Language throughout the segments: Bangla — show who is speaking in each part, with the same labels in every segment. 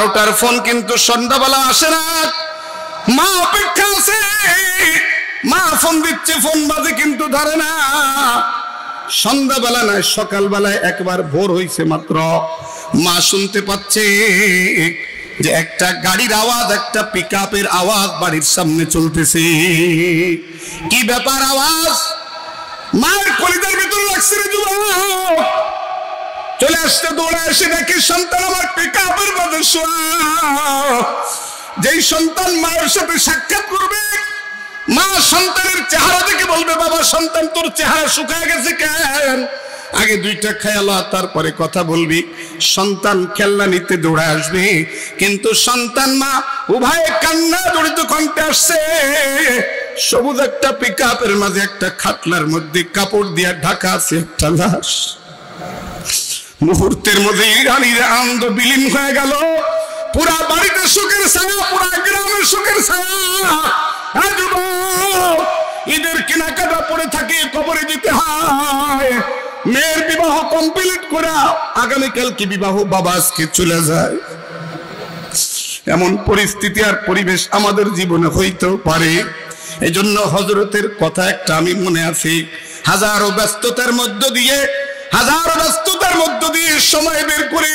Speaker 1: 12টার ফোন কিন্তু সন্ধ্যাবেলা আসে না। মা অপেক্ষা আছে, মা ফোন দিচ্ছে, ফোন বাজে কিন্তু ধরে না। সন্ধ্যাবেলা নয়, সকালবেলায় একবার ভোর হইছে মাত্র, মা শুনতে পাচ্ছে যে একটা গাড়ির আওয়াজ, একটা পিকআপের আওয়াজ বাড়ির সামনে চলতেছে। কি ব্যাপার আওয়াজ? মায়ের কলিজার ভিতর লাগছে রে যুবক। চলে আসতে দৌড়ে এসে দেখে সন্তান আমার পিকআপের মধ্যে শোয়া। যেই সন্তান মায়ের সাথে সাক্ষাৎ করবে, মা সন্তানের চেহারা দেখে বলবে, বাবা সন্তান তোর চেহারা শুকায় গেছে কেন? আগে 2টা খেয়ালা, তারপরে কথা বলবি। সন্তান খেলনা নিতে দৌড়ে আসবে, কিন্তু সন্তান মা উভয়ে কান্না জড়িত কণ্ঠে আসছে। সবুজ একটা পিকআপের মাঝে একটা খাটলার মধ্যে কাপড় দিয়ে ঢাকা আছে একটা লাশ। মুহূর্তের মধ্যে ইরানির আনন্দ বিলীন হয়ে গেল। পুরা বাড়িতে সুখের ছায়া, পুরা গ্রামের সুখের ছায়া। ঈদের কেনাকাটা পড়ে থাকে, কবরে যেতে হয়। মেয়ের বিবাহ কমপ্লিট করা, আগামীকাল কি বিবাহ, বাবা আজকে চলে যায়। এমন পরিস্থিতি আর পরিবেশ আমাদের জীবনে হইতেও পারে। এই জন্য হযরতের কথা একটা আমি মনে আছি, হাজারো ব্যস্ততার মধ্য দিয়ে সময় বের করে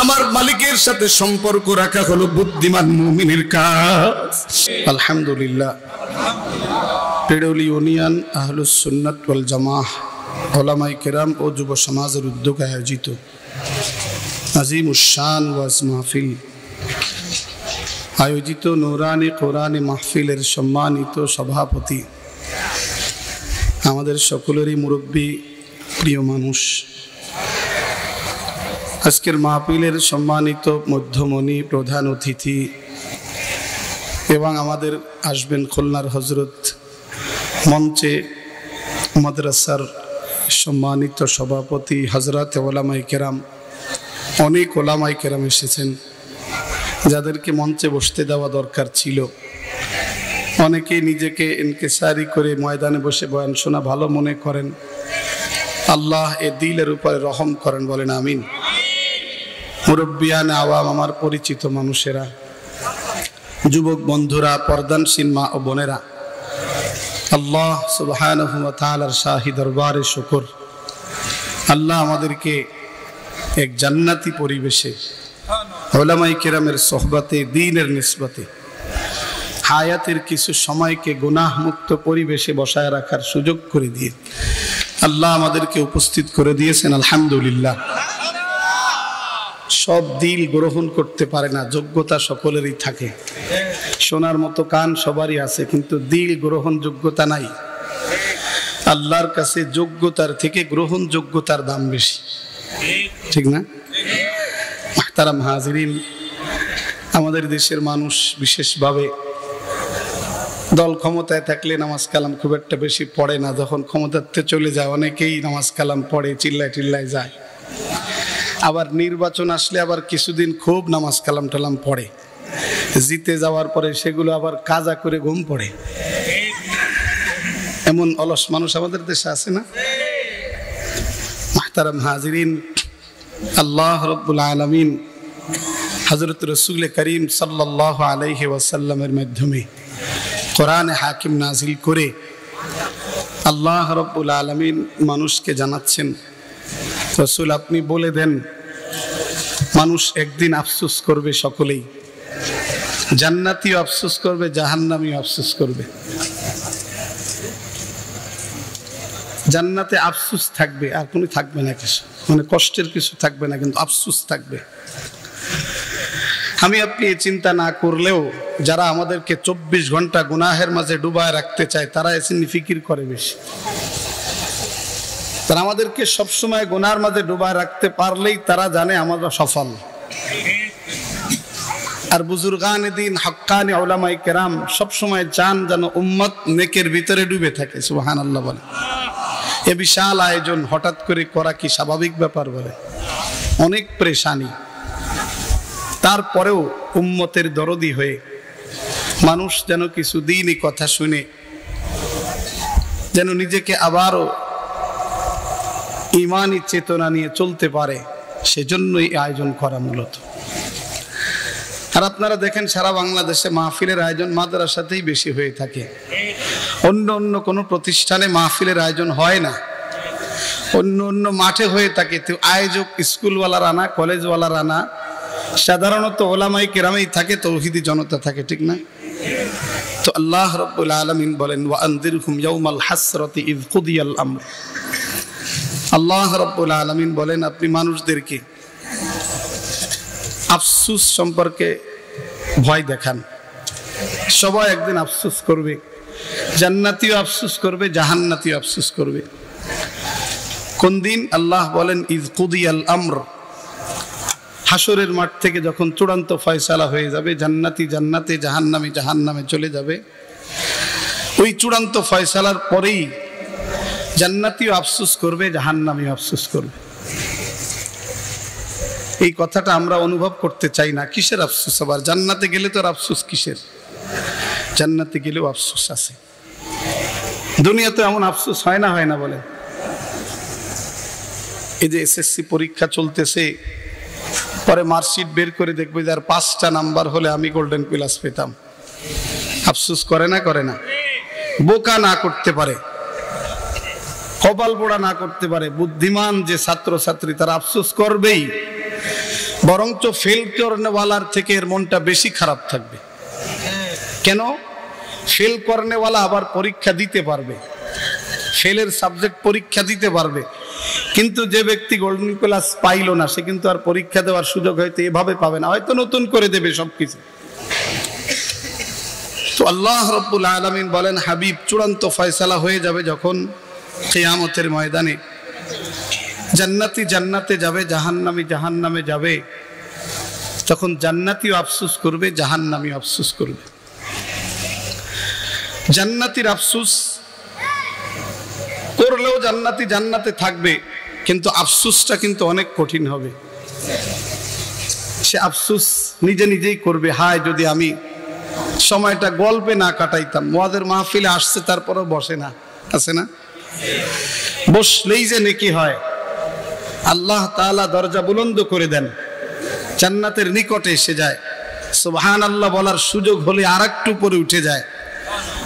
Speaker 1: আমার মালিকের সাথে সম্পর্ক রাখা হলো বুদ্ধিমান মুমিনের কাজ। আলহামদুলিল্লাহ, পেড়ৌলি ইউনিয়ন আহলুস সুন্নাত ওয়াল জামাহ ওলামায়ে কেরাম ও যুব সমাজের উদ্যোগে আয়োজিত আজিমুশ শান ওয়াজ মাহফিল আয়োজিত নুরানি কোরআনী মাহফিলের সম্মানিত সভাপতি, আমাদের সকলেরই মুরব্বী, প্রিয় মানুষ, আজকের মাহফিলের সম্মানিত মধ্যমণি, প্রধান অতিথি এবং আমাদের আসবেন খুলনার হজরত, মঞ্চে মাদ্রাসার সম্মানিত সভাপতি হযরত ওলামায়ে কেরাম, অনেক ওলামায়ে কেরাম এসেছেন যাদেরকে মঞ্চে বসতে দেওয়া দরকার ছিল। অনেকেই নিজেকে ইনকিসারি করে ময়দানে বসে বয়ান শোনা ভালো মনে করেন। আল্লাহ এ দিলের উপরে রহম করেন, বলেন আমিন। মুরব্বিয়ান আওয়াম, আমার পরিচিত মানুষেরা, যুবক বন্ধুরা, পর্দানশীল মা ও বোনেরা, আল্লাহ সুবহানাহু ওয়া তাআলার শাহী দরবারে শুকর, আল্লাহ আমাদেরকে এক জান্নাতি পরিবেশে উলামায়ে কেরামের সোহবতে, দ্বীনের নিসবতে হায়াতের কিছু সময়কে গুনাহ মুক্ত পরিবেশে বসায় রাখার সুযোগ করে দিয়ে আল্লাহ আমাদেরকে উপস্থিত করে দিয়েছেন। আলহামদুলিল্লাহ। সব দিল গ্রহণ করতে পারে না, যোগ্যতা সকলেরই থাকে। শোনার মতো কান সবারই আছে, কিন্তু দিল গ্রহণযোগ্যতা নাই। আল্লাহর কাছে যোগ্যতার থেকে গ্রহণযোগ্যতার দাম বেশি, ঠিক না? মুহতারাম হাজিরিন, আমাদের দেশের মানুষ বিশেষভাবে দল ক্ষমতায় থাকলে নামাজ কালাম খুব একটা বেশি পড়ে না। যখন ক্ষমতাতে চলে যায় অনেকেই নামাজ কালাম পড়ে, চিল্লায় টিল্লায় যায়। আবার নির্বাচন আসলে আবার কিছুদিন খুব নামাজ কালাম টালাম পড়ে, জিতে যাওয়ার পরে সেগুলো আবার কাজা করে ঘুম পড়ে। এমন অলস মানুষ আমাদের দেশে আছে না? মুহতারাম হাজিরিন, আল্লাহ রাব্বুল আলামিন হযরত রাসূল করিম সাল্লাল্লাহু আলাইহি ওয়াসাল্লামের মাধ্যমে কোরআনে হাকিম নাজিল করে আল্লাহ রাব্বুল আলামিন মানুষকে জানাচ্ছেন, রাসূল আপনি বলে দেন, মানুষ একদিন আফসোস করবে, সকলেই, জান্নাতীও আফসোস করবে, জাহান্নামীও আফসোস করবে। জান্নাতে আফসোস থাকবে, আর কোনো থাকবে না কিছু, মানে কষ্টের কিছু থাকবে না, কিন্তু আফসোস থাকবে। আমি আপনি এই চিন্তা না করলেও যারা আমাদেরকে 24 ঘন্টা গুনাহের মাঝে ডুবায় রাখতে চায় তারা এসে ফিকির করে বেশি। তারা আমাদেরকে সবসময় গুনাহের মাঝে ডুবায় রাখতে পারলেই তারা জানে আমরা সফল। আর বুজুর্গানে দিন, হক্কানি উলামায়ে কেরাম সবসময় চান যেন উম্মত নেকের ভিতরে ডুবে থাকে। সুবহানাল্লাহ বলে। এ বিশাল আয়োজন হঠাৎ করে করা কি স্বাভাবিক ব্যাপার? বলে অনেক পরেশানি, তারপরেও উম্মতের দরদি হয়ে মানুষ যেন কিছু দিনই কথা শুনে যেন নিজেকে আবারও ঈমানি চেতনা নিয়ে চলতে পারে, সেজন্যই আয়োজন করা মূলত। আর আপনারা দেখেন সারা বাংলাদেশে মাহফিলের আয়োজন মাদ্রাসাতেই বেশি হয়ে থাকে, অন্য অন্য কোনো প্রতিষ্ঠানে মাহফিলের আয়োজন হয় না। অন্য অন্য মাঠে হয়ে থাকে, তো আয়োজক স্কুলওয়ালারা না, কলেজওয়ালারা না, সাধারণত ওলামায়ে কেরামেই থাকে, তৌহিদি জনতা থাকে, ঠিক না? তো আল্লাহ রাব্বুল আলামিন বলেন ওয়া আনযিরহুম ইয়াউমাল হাসরাতি ইয কুদিয়াল আমর। আল্লাহ রাব্বুল আলামিন বলেন আপনি মানুষদেরকে আফসোস সম্পর্কে ভয় দেখান। সবাই একদিন আফসোস করবে, জান্নাতীও আফসোস করবে, জাহান্নাতীও আফসোস করবে। কোন দিন? আল্লাহ বলেন ইয কুদিয়াল আমর, হাসরের মাঠ থেকে যখন চূড়ান্ত ফয়সালা হয়ে যাবে, জান্নাতি জান্নাতে, জাহান্নামী জাহান্নামে চলে যাবে, ওই চূড়ান্ত ফয়সালার পরেই জান্নাতীও আফসোস করবে, জাহান্নামীও আফসোস করবে। এই কথাটা আমরা অনুভব করতে চাই না। কিসের আফসোস? আবার জান্নাতে গেলে তো আর আফসোস কিসের? জান্নাতে গেলেও আফসোস আছে। দুনিয়াতে এমন আফসোস হয় না, হয় না বলেন? এই যে এসএসসি পরীক্ষা চলতেছে, পরে মার্কশিট বের করে দেখবে যে আর 5টা নাম্বার হলে আমি গোল্ডেন প্লাস পেতাম। আফসোস করে না, করে না? বোকা না করতে পারে, কপাল পোড়া না করতে পারে, বুদ্ধিমান যে ছাত্র ছাত্রী তারা আফসোস করবেই, বরঞ্চ ফেল করনেওয়ালার থেকে এর মনটা বেশি খারাপ থাকবে। কেন? ফেল করনেওয়ালা আবার পরীক্ষা দিতে পারবে, ফেলের সাবজেক্ট পরীক্ষা দিতে পারবে, কিন্তু যে ব্যক্তি গোল্ডেন প্লাস পাইলো না সে কিন্তু আর পরীক্ষা দেওয়ার সুযোগ হয়তো এভাবে পাবে না, হয়তো নতুন করে দেবে সবকিছু। তো আল্লাহ রাব্বুল আলামিন বলেন হাবিব চূড়ান্ত ফয়সালা হয়ে যাবে যখন কিয়ামতের ময়দানে, জান্নাতি জান্নাতে যাবে, জাহান্নামী জাহান্নামে যাবে, তখন জান্নাতীও আফসোস করবে, জাহান্নামীও আফসোস করবে। জান্নাতীর আফসোস করলেও জান্নাতি জান্নাতে থাকবে, কিন্তু আফসোসটা কিন্তু অনেক কঠিন হবে। সে আফসোস নিজে নিজেই করবে, হায় যদি আমি সময়টা গল্পে না কাটাইতাম। ওয়াজের মাহফিলে আসছে তারপরেও বসে না, আছে না? বসলেই যে নেকি হয়। আল্লাহ তাআলা দরজা বুলন্দ করে দেন, জান্নাতের নিকটে এসে যায়, সুবহানাল্লাহ বলার সুযোগ হলে আরেকটু উপরে উঠে যায়।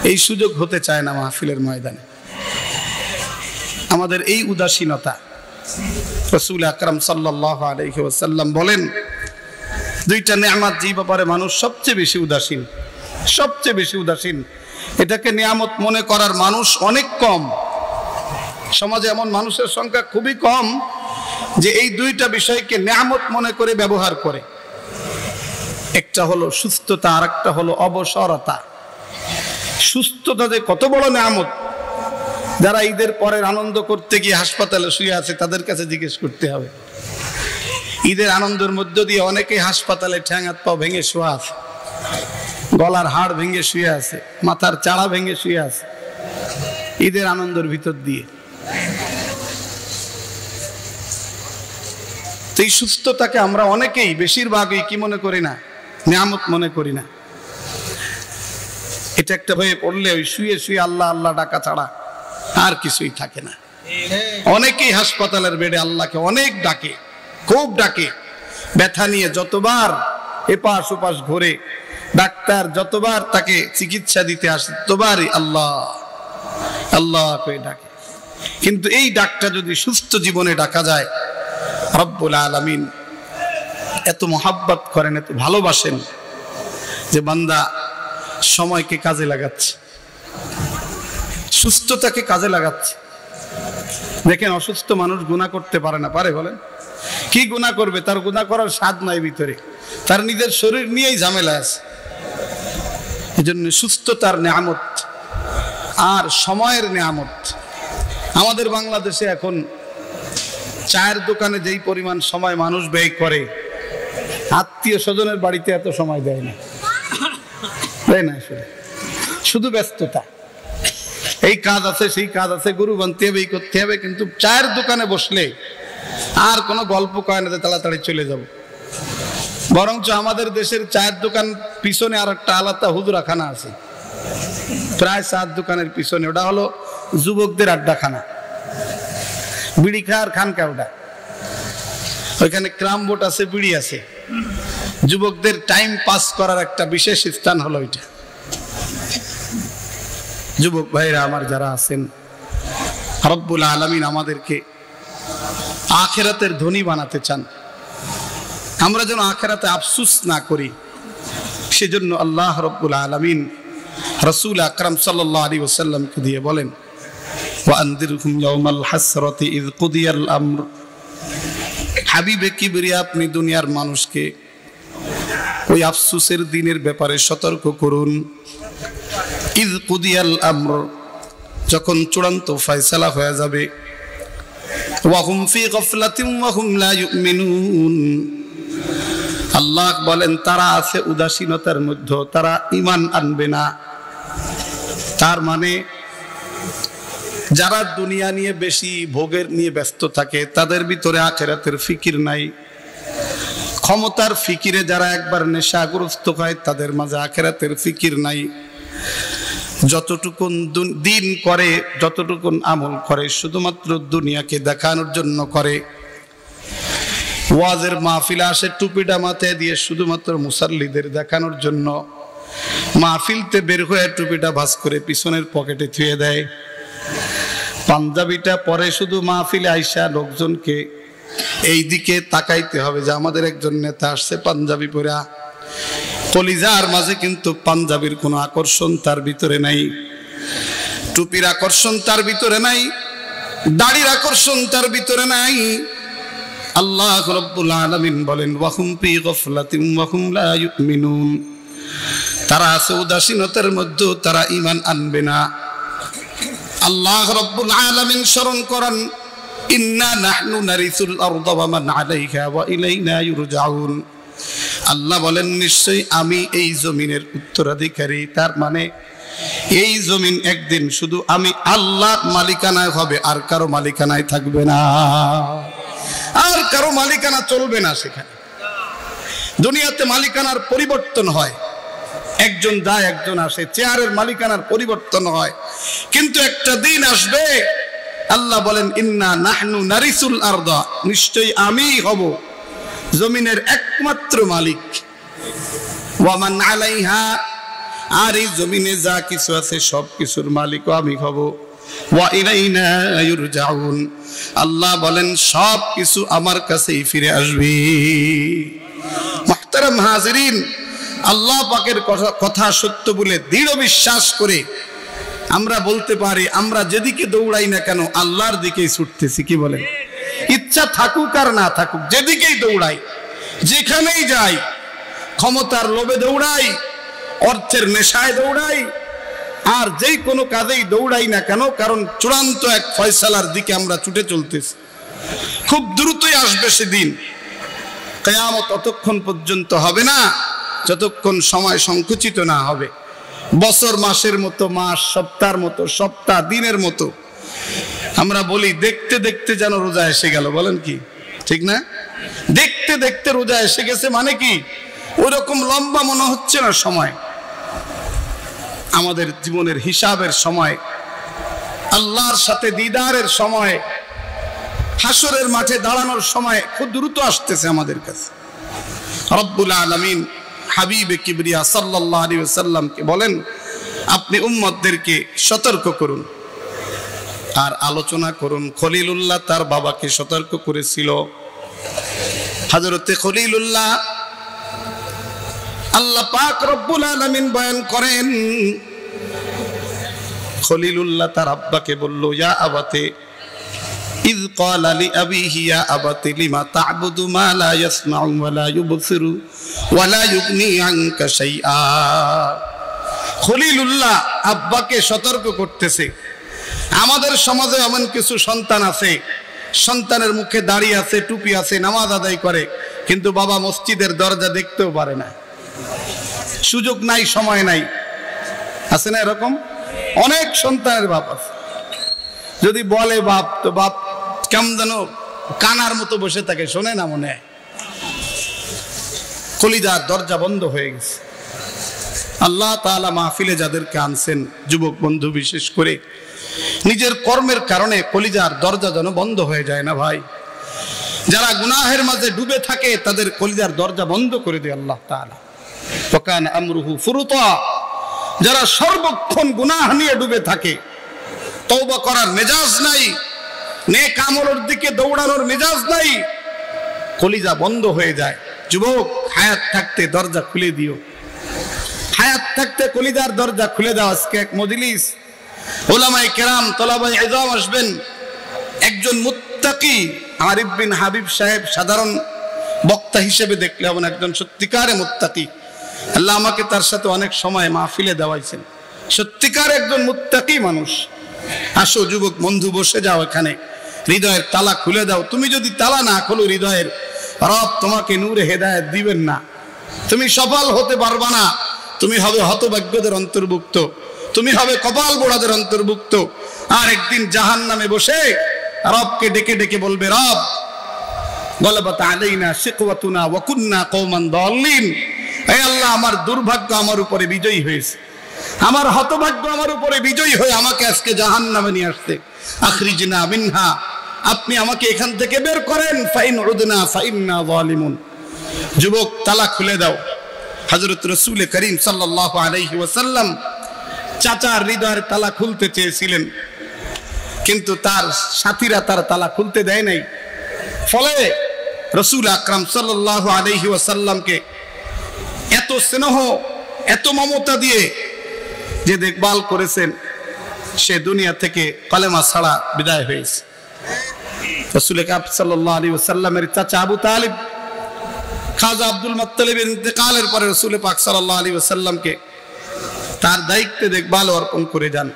Speaker 1: এই সুযোগ হতে চায় না মাহফিলের ময়দানে। আমাদের এই উদাসীনতা, রাসূল আকরাম সাল্লাল্লাহু আলাইহি ওয়াসাল্লাম বলেন দুইটা নেয়ামত যে ব্যাপারে মানুষ সবচেয়ে বেশি উদাসীন, সবচেয়ে বেশি উদাসীন, এটাকে নিয়ামত মনে করার মানুষ অনেক কম। সমাজে এমন মানুষের সংখ্যা খুবই কম যে এই দুইটা বিষয়কে নিয়ামত মনে করে ব্যবহার করে। একটা হলো সুস্থতা, আর একটা হলো অবসরতা। সুস্থতা যে কত বড় নিয়ামত, যারা ঈদের পরের আনন্দ করতে গিয়ে হাসপাতালে শুয়ে আছে তাদের কাছে জিজ্ঞেস করতে হবে। ঈদের আনন্দের মধ্য দিয়ে অনেকেই হাসপাতালে ঠ্যাং হাত পা ভেঙে শোয়া আছে, গলার হাড় ভেঙে শুয়ে আছে, মাথার চাড়া ভেঙে শুয়ে আছে, ঈদের আনন্দের ভিতর দিয়ে। তো এই সুস্থতাকে আমরা অনেকেই, বেশিরভাগই কি মনে করি না? নিয়ামত মনে করি না। এটা একটা হয়ে পড়লে ওই শুয়ে শুয়ে আল্লাহ আল্লাহ ডাকা ছাড়া আর কিছুই থাকে না। অনেকেই হাসপাতালের বেডে আল্লাহকে অনেক ডাকে, খুব ডাকে, ব্যথা নিয়ে যতবার এপাশ ওপাশ ঘুরে, ডাক্তার যতবার তাকে চিকিৎসা দিতে আসে ততবারই আল্লাহ আল্লাহ করে ডাকে। কিন্তু এই ডাকটা যদি সুস্থ জীবনে ডাকা যায়, রব্বুল আলামিন এত মোহাব্বত করেন, এত ভালোবাসেন যে বান্দা সময়কে কাজে লাগাচ্ছে, সুস্থতাকে কাজে লাগাচ্ছে। দেখেন অসুস্থ মানুষ গুনাহ করতে পারে না, পারে? বলেন কি গুনাহ করবে? তার গুনাহ করার স্বাদ নাই ভিতরে, তার নিজের শরীর নিয়েই ঝামেলা আছে। এজন্য সুস্থতার নিয়ামত আর সময়ের নিয়ামত। আমাদের বাংলাদেশে এখন চায়ের দোকানে যেই পরিমাণ সময় মানুষ ব্যয় করে, আত্মীয় স্বজনের বাড়িতে এত সময় দেয় না, তাই না? শুধু ব্যস্ততা, এই কাজ আছে সেই কাজ আছে, গরু বানতে হবে, এই করতে হবে, কিন্তু চায়ের দোকানে বসলে আর কোনো গল্প কয় না যে তাড়াতাড়ি চলে যাব। বরঞ্চ আমাদের দেশের চায়ের দোকান পিছনে আর একটা আলাদা হুজুরাখানা আছে, প্রায় চায়ের দোকানের পিছনে। ওটা হলো যুবকদের আড্ডাখানা, বিড়ি খাওয়ার খানকা ওটা। ওইখানে ক্রাম বোট আছে, বিড়ি আছে, যুবকদের টাইম পাস করার একটা বিশেষ স্থান হলো এটা। যুবক ভাইরা আমার যারা আছেন, রব্বুল আলামিন আমাদেরকে আখিরাতের ধনী বানাতে চান। আমরা যেন আখিরাতে আফসোস না করি, সেজন্য আল্লাহ রব্বুল আলামিন রাসূল আকরাম সাল্লাল্লাহু আলাইহি ওয়াসাল্লামকে দিয়ে বলেন, ওয়া আনদিরহুম ইয়াওমাল হাসরাতি ইয কুদিয়াল আমর। হাবিবে কিবরিয়া, আপনি দুনিয়ার মানুষকে ওই আফসোসের দিনের ব্যাপারে সতর্ক করুন। ইয কুদিয়াল আমর, যখন চূড়ান্ত ফয়সালা হয়ে যাবে। ওয়া হুম ফি গাফলাতিন ওয়া হুম লা ইউমিনুন। আল্লাহ বলেন তারা আছে উদাসীনতার মধ্যে, তারা ঈমান আনবে না। তার মানে যারা দুনিয়া নিয়ে বেশি ভোগের নিয়ে ব্যস্ত থাকে, তাদের ভিতরে আখিরাতের ফিকির নাই। ক্ষমতার ফিকিরে যারা একবার নেশাগ্রস্ত হয়, তাদের মাঝে আখিরাতের ফিকির নাই। যতটুকুন দিন করে, যতটুকুন আমল করে, শুধুমাত্র দুনিয়াকে দেখানোর জন্য করে। ওয়াজের মাহফিলে আসে টুপিটা মাথায় দিয়ে শুধুমাত্র মুসাল্লিদের দেখানোর জন্য। মাহফিলতে বের হয়ে টুপিটা ভাঁজ করে পিছনের পকেটে থুয়ে দেয়। পাঞ্জাবিটা পরে শুধু মাহফিলে আইসা লোকজনকে এই দিকে তাকাইতে হবে যে আমাদের একজন নেতা আসছে পাঞ্জাবি পরা। কলিজার মাঝে কিন্তু পাঞ্জাবির কোনো আকর্ষণ তার ভিতরে নাই, টুপির আকর্ষণ তার ভিতরে নাই, দাড়ির আকর্ষণ তার ভিতরে নাই। আল্লাহ রাব্বুল আলামিন বলেন, ওয়া হুম ফি গাফলাতিন ওয়া হুম লা ইউমিনুন। তারা আছে উদাসীনতার মধ্যে, তারা ঈমান আনবে না। আল্লাহ রাব্বুল আলামিন স্মরণ করেন, ইন্না নাহনু নারিসুল আরদা ওয়া মান আলাইহা ওয়া ইলাইনা ইউরজাউন। আল্লাহ বলেন, নিশ্চয়ই আমি এই জমিনের উত্তরাধিকারী। তার মানে এই জমিন একদিন শুধু আমি আল্লাহর মালিকানায় হবে, আর কারো মালিকানায় থাকবে না, আর কারো মালিকানা চলবে না। সেখানে দুনিয়াতে মালিকানার পরিবর্তন হয়, একজন যায় একজন আসে, চেয়ারের মালিকানার পরিবর্তন হয়, কিন্তু একটা দিন আসবে আল্লাহ বলেন, ইন্না নাহনু নারিসুল আরদা, নিশ্চয়ই আমিই হব জমিনের একমাত্র মালিক। ওয়া মান আলাইহা, আর এই জমিনে যা কিছু আছে সব কিছুর মালিকও আমি হব। ওয়া ইলাইনা ইউরজাউন, আল্লাহ বলেন সব কিছু আমার কাছেই ফিরে আসবে। মুহতারাম হাজিরিন, আল্লাহ পাকের কথা সত্য বলে দৃঢ় বিশ্বাস করে আমরা বলতে পারি, আমরা যেদিকে দৌড়াই না কেন আল্লাহর দিকেই ছুটতেছি। কি বলেন? ইচ্ছা থাকুক আর না থাকুক, যেদিকেই দৌড়াই, যেখানেই যাই, ক্ষমতার লোভে দৌড়াই, অর্থের নেশায় দৌড়াই, আর যেই কোনো কাজেই দৌড়াই না কেন, কারণ চূড়ান্ত এক ফয়সালার দিকে আমরা ছুটে চলতেছি। খুব দ্রুতই আসবে সেদিন। কিয়ামত ততক্ষণ পর্যন্ত হবে না যতক্ষণ সময় সংকুচিত না হবে। বছর মাসের মতো মাস, সপ্তাহের মতো সপ্তাহ, দিনের মতো। আমরা বলি দেখতে দেখতে যেন রোজা এসে গেল, বলেন কি ঠিক না? দেখতে দেখতে রোজা এসে গেছে মানে কি, ওইরকম লম্বা মনে হচ্ছে না সময়। আমাদের জীবনের হিসাবের সময়, আল্লাহর সাথে দিদারের সময়, হাসরের মাঠে দাঁড়ানোর সময় খুব দ্রুত আসতেছে আমাদের কাছে। রব্বুল আলামিন হাবিবে কিবরিয়া সাল্লাল্লাহু আলাইহি ওয়াসাল্লামকে বলেন, আপনি উম্মতদেরকে সতর্ক করুন আর আলোচনা করুন। খলিলুল্লাহ তার বাবাকে সতর্ক করেছিল। হযরতে খলিলুল্লাহ, আল্লাহ পাক রব্বুল আলামিন বয়ান করেন, খলিলুল্লাহ তার আব্বাকে বলল, ইয়া আবাতে, ইয ক্বালা লি আবিহি ইয়া আবাতি লিমা তা'বুদু মা লা ইয়াসমা'ু ওয়া লা ইউবসিরু ওয়া লা ইউগনি আনকা শাইআ। খলিলুল্লাহ আব্বাকে সতর্ক করতেছে। আমাদের সমাজে এমন কিছু সন্তান আছে, সন্তানের মুখে দাড়ি আছে, টুপি আছে, নামাজ আদায় করে, কিন্তু বাবা মসজিদের দরজা দেখতেও পারে না, সুযোগ নাই, সময় নাই। আছে না এরকম? অনেক সন্তানের বাপ আছে, যদি বলে বাপ, তো বাপ কেমন যেন কানার মতো বসে থাকে, শোনে না মনে হয়। কলিজার দরজা বন্ধ হয়ে গেছে। আল্লাহ তাআলা মাহফিলে যাদেরকে আনছেন, যুবক বন্ধু বিশেষ করে, নিজের কর্মের কারণে কলিজার দরজা যেন বন্ধ হয়ে যায় না ভাই। যারা গুনাহের মাঝে ডুবে থাকে তাদের কলিজার দরজা বন্ধ করে দেয় আল্লাহ তাআলা। ওয়াকানা আমরুহু ফুরুতা, যারা সর্বক্ষণ গুনাহ নিয়ে ডুবে থাকে, তওবা করার মেজাজ নাই, নেক আমলের দিকে দৌড়ানোর মেজাজ নাই, কলিজা বন্ধ হয়ে যায়। যুবক, হায়াত থাকতে দরজা খুলে দিও, হায়াত থাকতে কলিজার দরজা খুলে দাও। আজকে এক মজলিস উলামায়ে কেরাম, তলাবায়ে ইলম আসবেন। একজন মুত্তাকি আরিফ বিন হাবিব সাহেব সাধারণ বক্তা হিসেবে দেখলে হবেন, একজন সত্যিকারে মুত্তাকি। আল্লাহ আমাকে তার সাথে অনেক সময় মাহফিলে দেওয়াইছেন। সত্যিকার একজন মুত্তাকি মানুষ। আসো যুবক বন্ধু, বসে যাও এখানে, হৃদয়ের তালা খুলে দাও। তুমি যদি তালা না খোলো হৃদয়ের, রব তোমাকে নূরে হেদায়েত দিবেন না, তুমি সফল হতে পারবা না। তুমি হবে হতভাগ্যদের অন্তর্ভুক্ত, তুমি হবে কপাল পোড়াদের অন্তর্ভুক্ত। আর একদিন জাহান্নামে বসে রবকে ডেকে ডেকে বলবে, রব গলাবাত আলাইনা শিকওয়াতুনা ওয়া কুননা কওমান দাল্লিন। হে আল্লাহ, আমার দুর্ভাগ্য আমার উপরে বিজয়ী হয়েছে, আমার হতভাগ্য আমার উপরে বিজয়ী হয়ে আমাকে আজকে জাহান্নামে নিয়ে আসছে। আখরিজনা মিনহা, আপনি আমাকে এখান থেকে বের করেন। ফাইন উদনা ফাইন্না যালিমুন। যুবক, তালা খুলে দাও। হযরত রাসূল করিম সাল্লাল্লাহু আলাইহি ওয়াসাল্লাম চাচার হৃদয়ের তালা খুলতে চেয়েছিলেন, কিন্তু তার সাথীরা তার তালা খুলতে দেয় নাই। ফলে রাসূল আকরাম সাল্লাল্লাহু আলাইহি ওয়াসাল্লামকে এত স্নেহ, এত মমতা দিয়ে যে দেখভাল করেছেন, সে দুনিয়া থেকে কলেমা ছাড়া বিদায় হয়েছে। রাসূল আকরাম সাল্লাল্লাহু আলাইহি ওয়াসাল্লামের চাচা আবু তালিব, খাজা আব্দুল মুত্তালিবের ইন্তেকালের পরে রাসূল পাক সাল্লাল্লাহু আলাইহি ওয়াসাল্লামকে তার দায়িত্বে দেখভাল অর্পণ করে যান।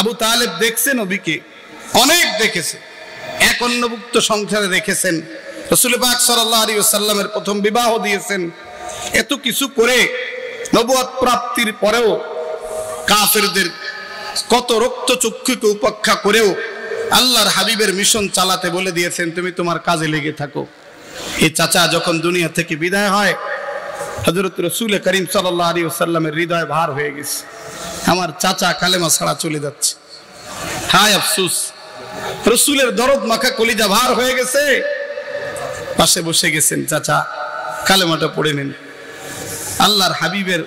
Speaker 1: আবু তালেব দেখছে নবীকে, অনেক দেখেছে, এক অন্নভুক্ত সংসারে রেখেছেন। রাসূল পাক সাল্লাল্লাহু আলাইহি ওয়াসাল্লামের প্রথম বিবাহ দিয়েছেন। এত কিছু করে নবুয়ত প্রাপ্তির পরেও কাফেরদের কত রক্তচক্ষুকে উপেক্ষা করেও আল্লাহর হাবিবের মিশন চালাতে বলে দিয়েছেন, তুমি তোমার কাজে লেগে থাকো। এই চাচা যখন দুনিয়া থেকে বিদায় হয়, হযরত রাসূল করিম সাল্লাল্লাহু আলাইহি ওয়াসাল্লামের হৃদয় ভার হয়ে গেছে। আমার চাচা কালেমা ছাড়া চলে যাচ্ছে, হায় আফসোস। রাসূলের দরদ মাখা কলিজা ভার হয়ে গেছে। পাশে বসে গেছেন, চাচা কালেমাটা পড়ে নেন। আল্লাহর হাবিবের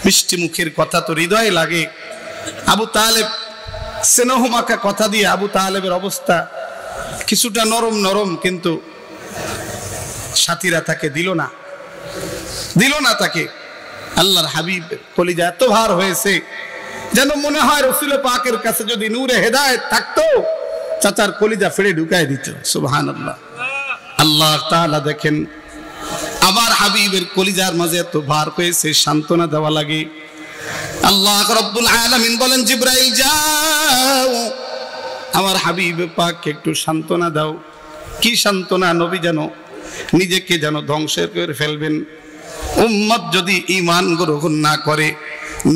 Speaker 1: মিষ্টি মুখের কথা তো হৃদয়ে লাগে। আবু তালেব স্নেহ মাখা কথা দিয়ে, আবু তালেবের অবস্থা কিছুটা নরম নরম, কিন্তু সাথীরা তাকে দিল না তাকে। আল্লাহর হাবিব কলিজা এত ভার হয়েছে, যেন মনে হয় রাসূল পাকের কাছে যদি নূরে হেদায়েত থাকতো, চাচার কলিজা ফেড়ে ঢুকায় দিত। সুবহানাল্লাহ। আল্লাহ তাআলা দেখেন, আমার হাবিবের কলিজার মাঝে এত ভার হয়েছে, সান্ত্বনা দেওয়া লাগে। আল্লাহ রাব্বুল আলামিন বলেন, জিবরাইল যাও, আমার হাবিব পাককে একটু সান্ত্বনা দাও। কি সান্ত্বনা? নবী যেন নিজেকে যেন ধ্বংস করে ফেলবেন, উম্মত যদি ঈমান গ্রহণ না করে,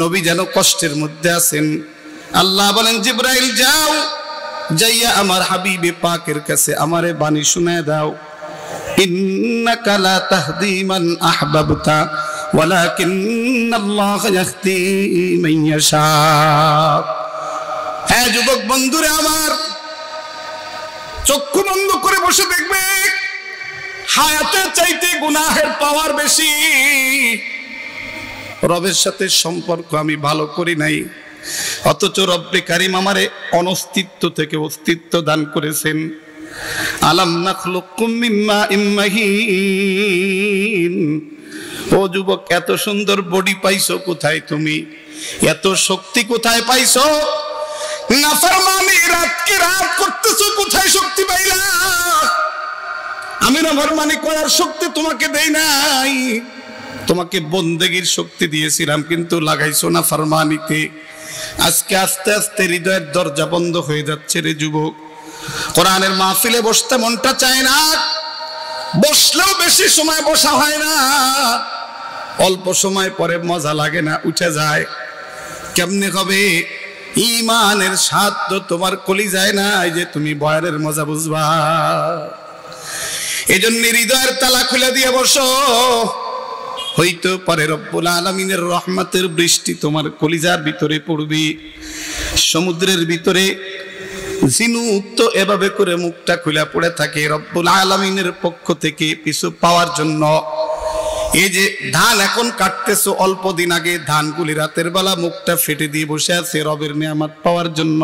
Speaker 1: নবী যেন কষ্টের মধ্যে আছেন। আল্লাহ বলেন, জিবরাইল যাও, যাইয়া আমার হাবিবে পাকের কাছে আমারে বাণী শুনায় দাও। ইন্নাকা লা তাহদি মান আহবাবতা ওয়ালাকিন্নাল্লাহা ইয়াহদি মান ইয়াশা। হ্যাঁ যুবক বন্ধুরে আমার, চক্ষু বন্ধ করে বসে দেখবে, হায়াতের চাইতে গুনাহের পাওয়ার বেশি। রবের সাথে সম্পর্ক আমি ভালো করি নাই, অথচ রব্বে কারিম আমারে অনস্তিত্ব থেকে অস্তিত্ব দান করেছেন। আলাম নাখলুকুম মিন মাইন মাহিন। ও যুবক, এত সুন্দর বডি পাইছো কোথায় তুমি? এত শক্তি কোথায় পাইছো? নাফরমানি রাতকে রাত করতেছো, কোথায় শক্তি পাইলা? আমি নাফরমানি করার শক্তি তোমাকে দেই নাই, তোমাকে বন্দেগীর শক্তি দিয়েছিলাম, কিন্তু লাগাইছো নাফরমানিতে। আজকে আস্তে আস্তে হৃদয়ের দরজা বন্ধ হয়ে যাচ্ছে রে যুবক। কোরআনের মাহফিলে বসতে মনটা চায় না, বসলেও বেশি সময় বসা হয় না, অল্প সময় পরে মজা লাগে না, উঠে যায়। কেমনে হবে? ঈমানের স্বাদ তো তোমার কলিজায় না, যে তুমি বয়ানের মজা বুঝবা। এজন্য হৃদয়ের তালা খুলে দিয়ে বসো। হইতে পারে রব্বুল আলামিনের রহমতের বৃষ্টি তোমার কলিজার ভিতরে পড়বে। সমুদ্রের ভিতরে ঝিনুক তো এভাবে করে মুখটা খুলে পড়ে থাকে রব্বুল আলামিনের পক্ষ থেকে কিছু পাওয়ার জন্য। এই যে ধান এখন কাটতেছো, অল্প দিন আগে ধানগুলি রাতের বেলা মুখটা ফেটে দিয়ে বসে আছে রবের নিয়ামত পাওয়ার জন্য।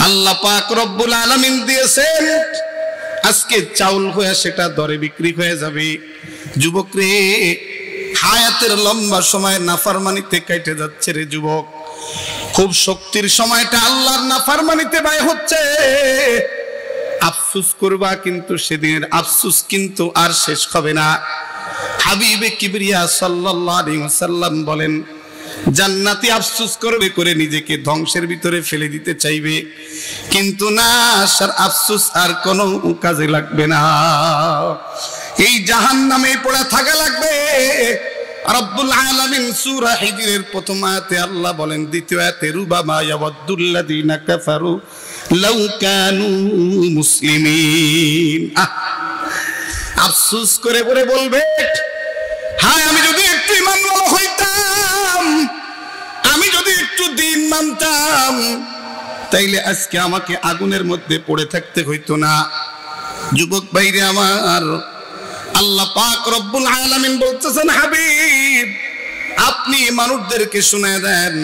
Speaker 1: আল্লাহ পাক রব্বুল আলামিন দিয়েছেন, আজকে চাউল হয়ে সেটা দরে বিক্রি হয়ে যাবে। যুবক রে, হায়াতের লম্বা সময় নাফরমানিতে কেটে যাচ্ছে রে যুবক। খুব শক্তির সময়টা আল্লাহর নাফরমানিতে ব্যয় হচ্ছে। আফসোস করবা, কিন্তু সেদিনের আফসোস কিন্তু আর শেষ হবে না। হাবিবে কিবরিয়া সাল্লাল্লাহু আলাইহি ওয়াসাল্লাম বলেন, জান্নাতি আফসোস করবে করে নিজেকে ধ্বংসের ভিতরে ফেলে দিতে চাইবে, কিন্তু না, আসার আফসোস আর কোনো কাজে লাগবে না। এই জাহান্নামে পড়ে থাকা লাগবে। রব্বুল আলামিন সূরা হিজরের প্রথম আয়াতে আল্লাহ বলেন, দ্বিতীয় আয়াতে রুবামা ইয়াওয়াদ্দুল্লাযিনা কাফারু লাউ কানু মুসলিমিন। আফসোস করে করে বলবে, হায় আমি যদি একটু ঈমানওয়ালা হইতাম, আমি যদি একটু দ্বীন মানতাম, তাইলে আজকে আমাকে আগুনের মধ্যে পড়ে থাকতে হইতো না। যুবক ভাইরে আমার, আল্লাহ পাক রব্বুল আলামিন বলতেছেন, হাবিব আপনি মানুষদেরকে শুনায় দেন।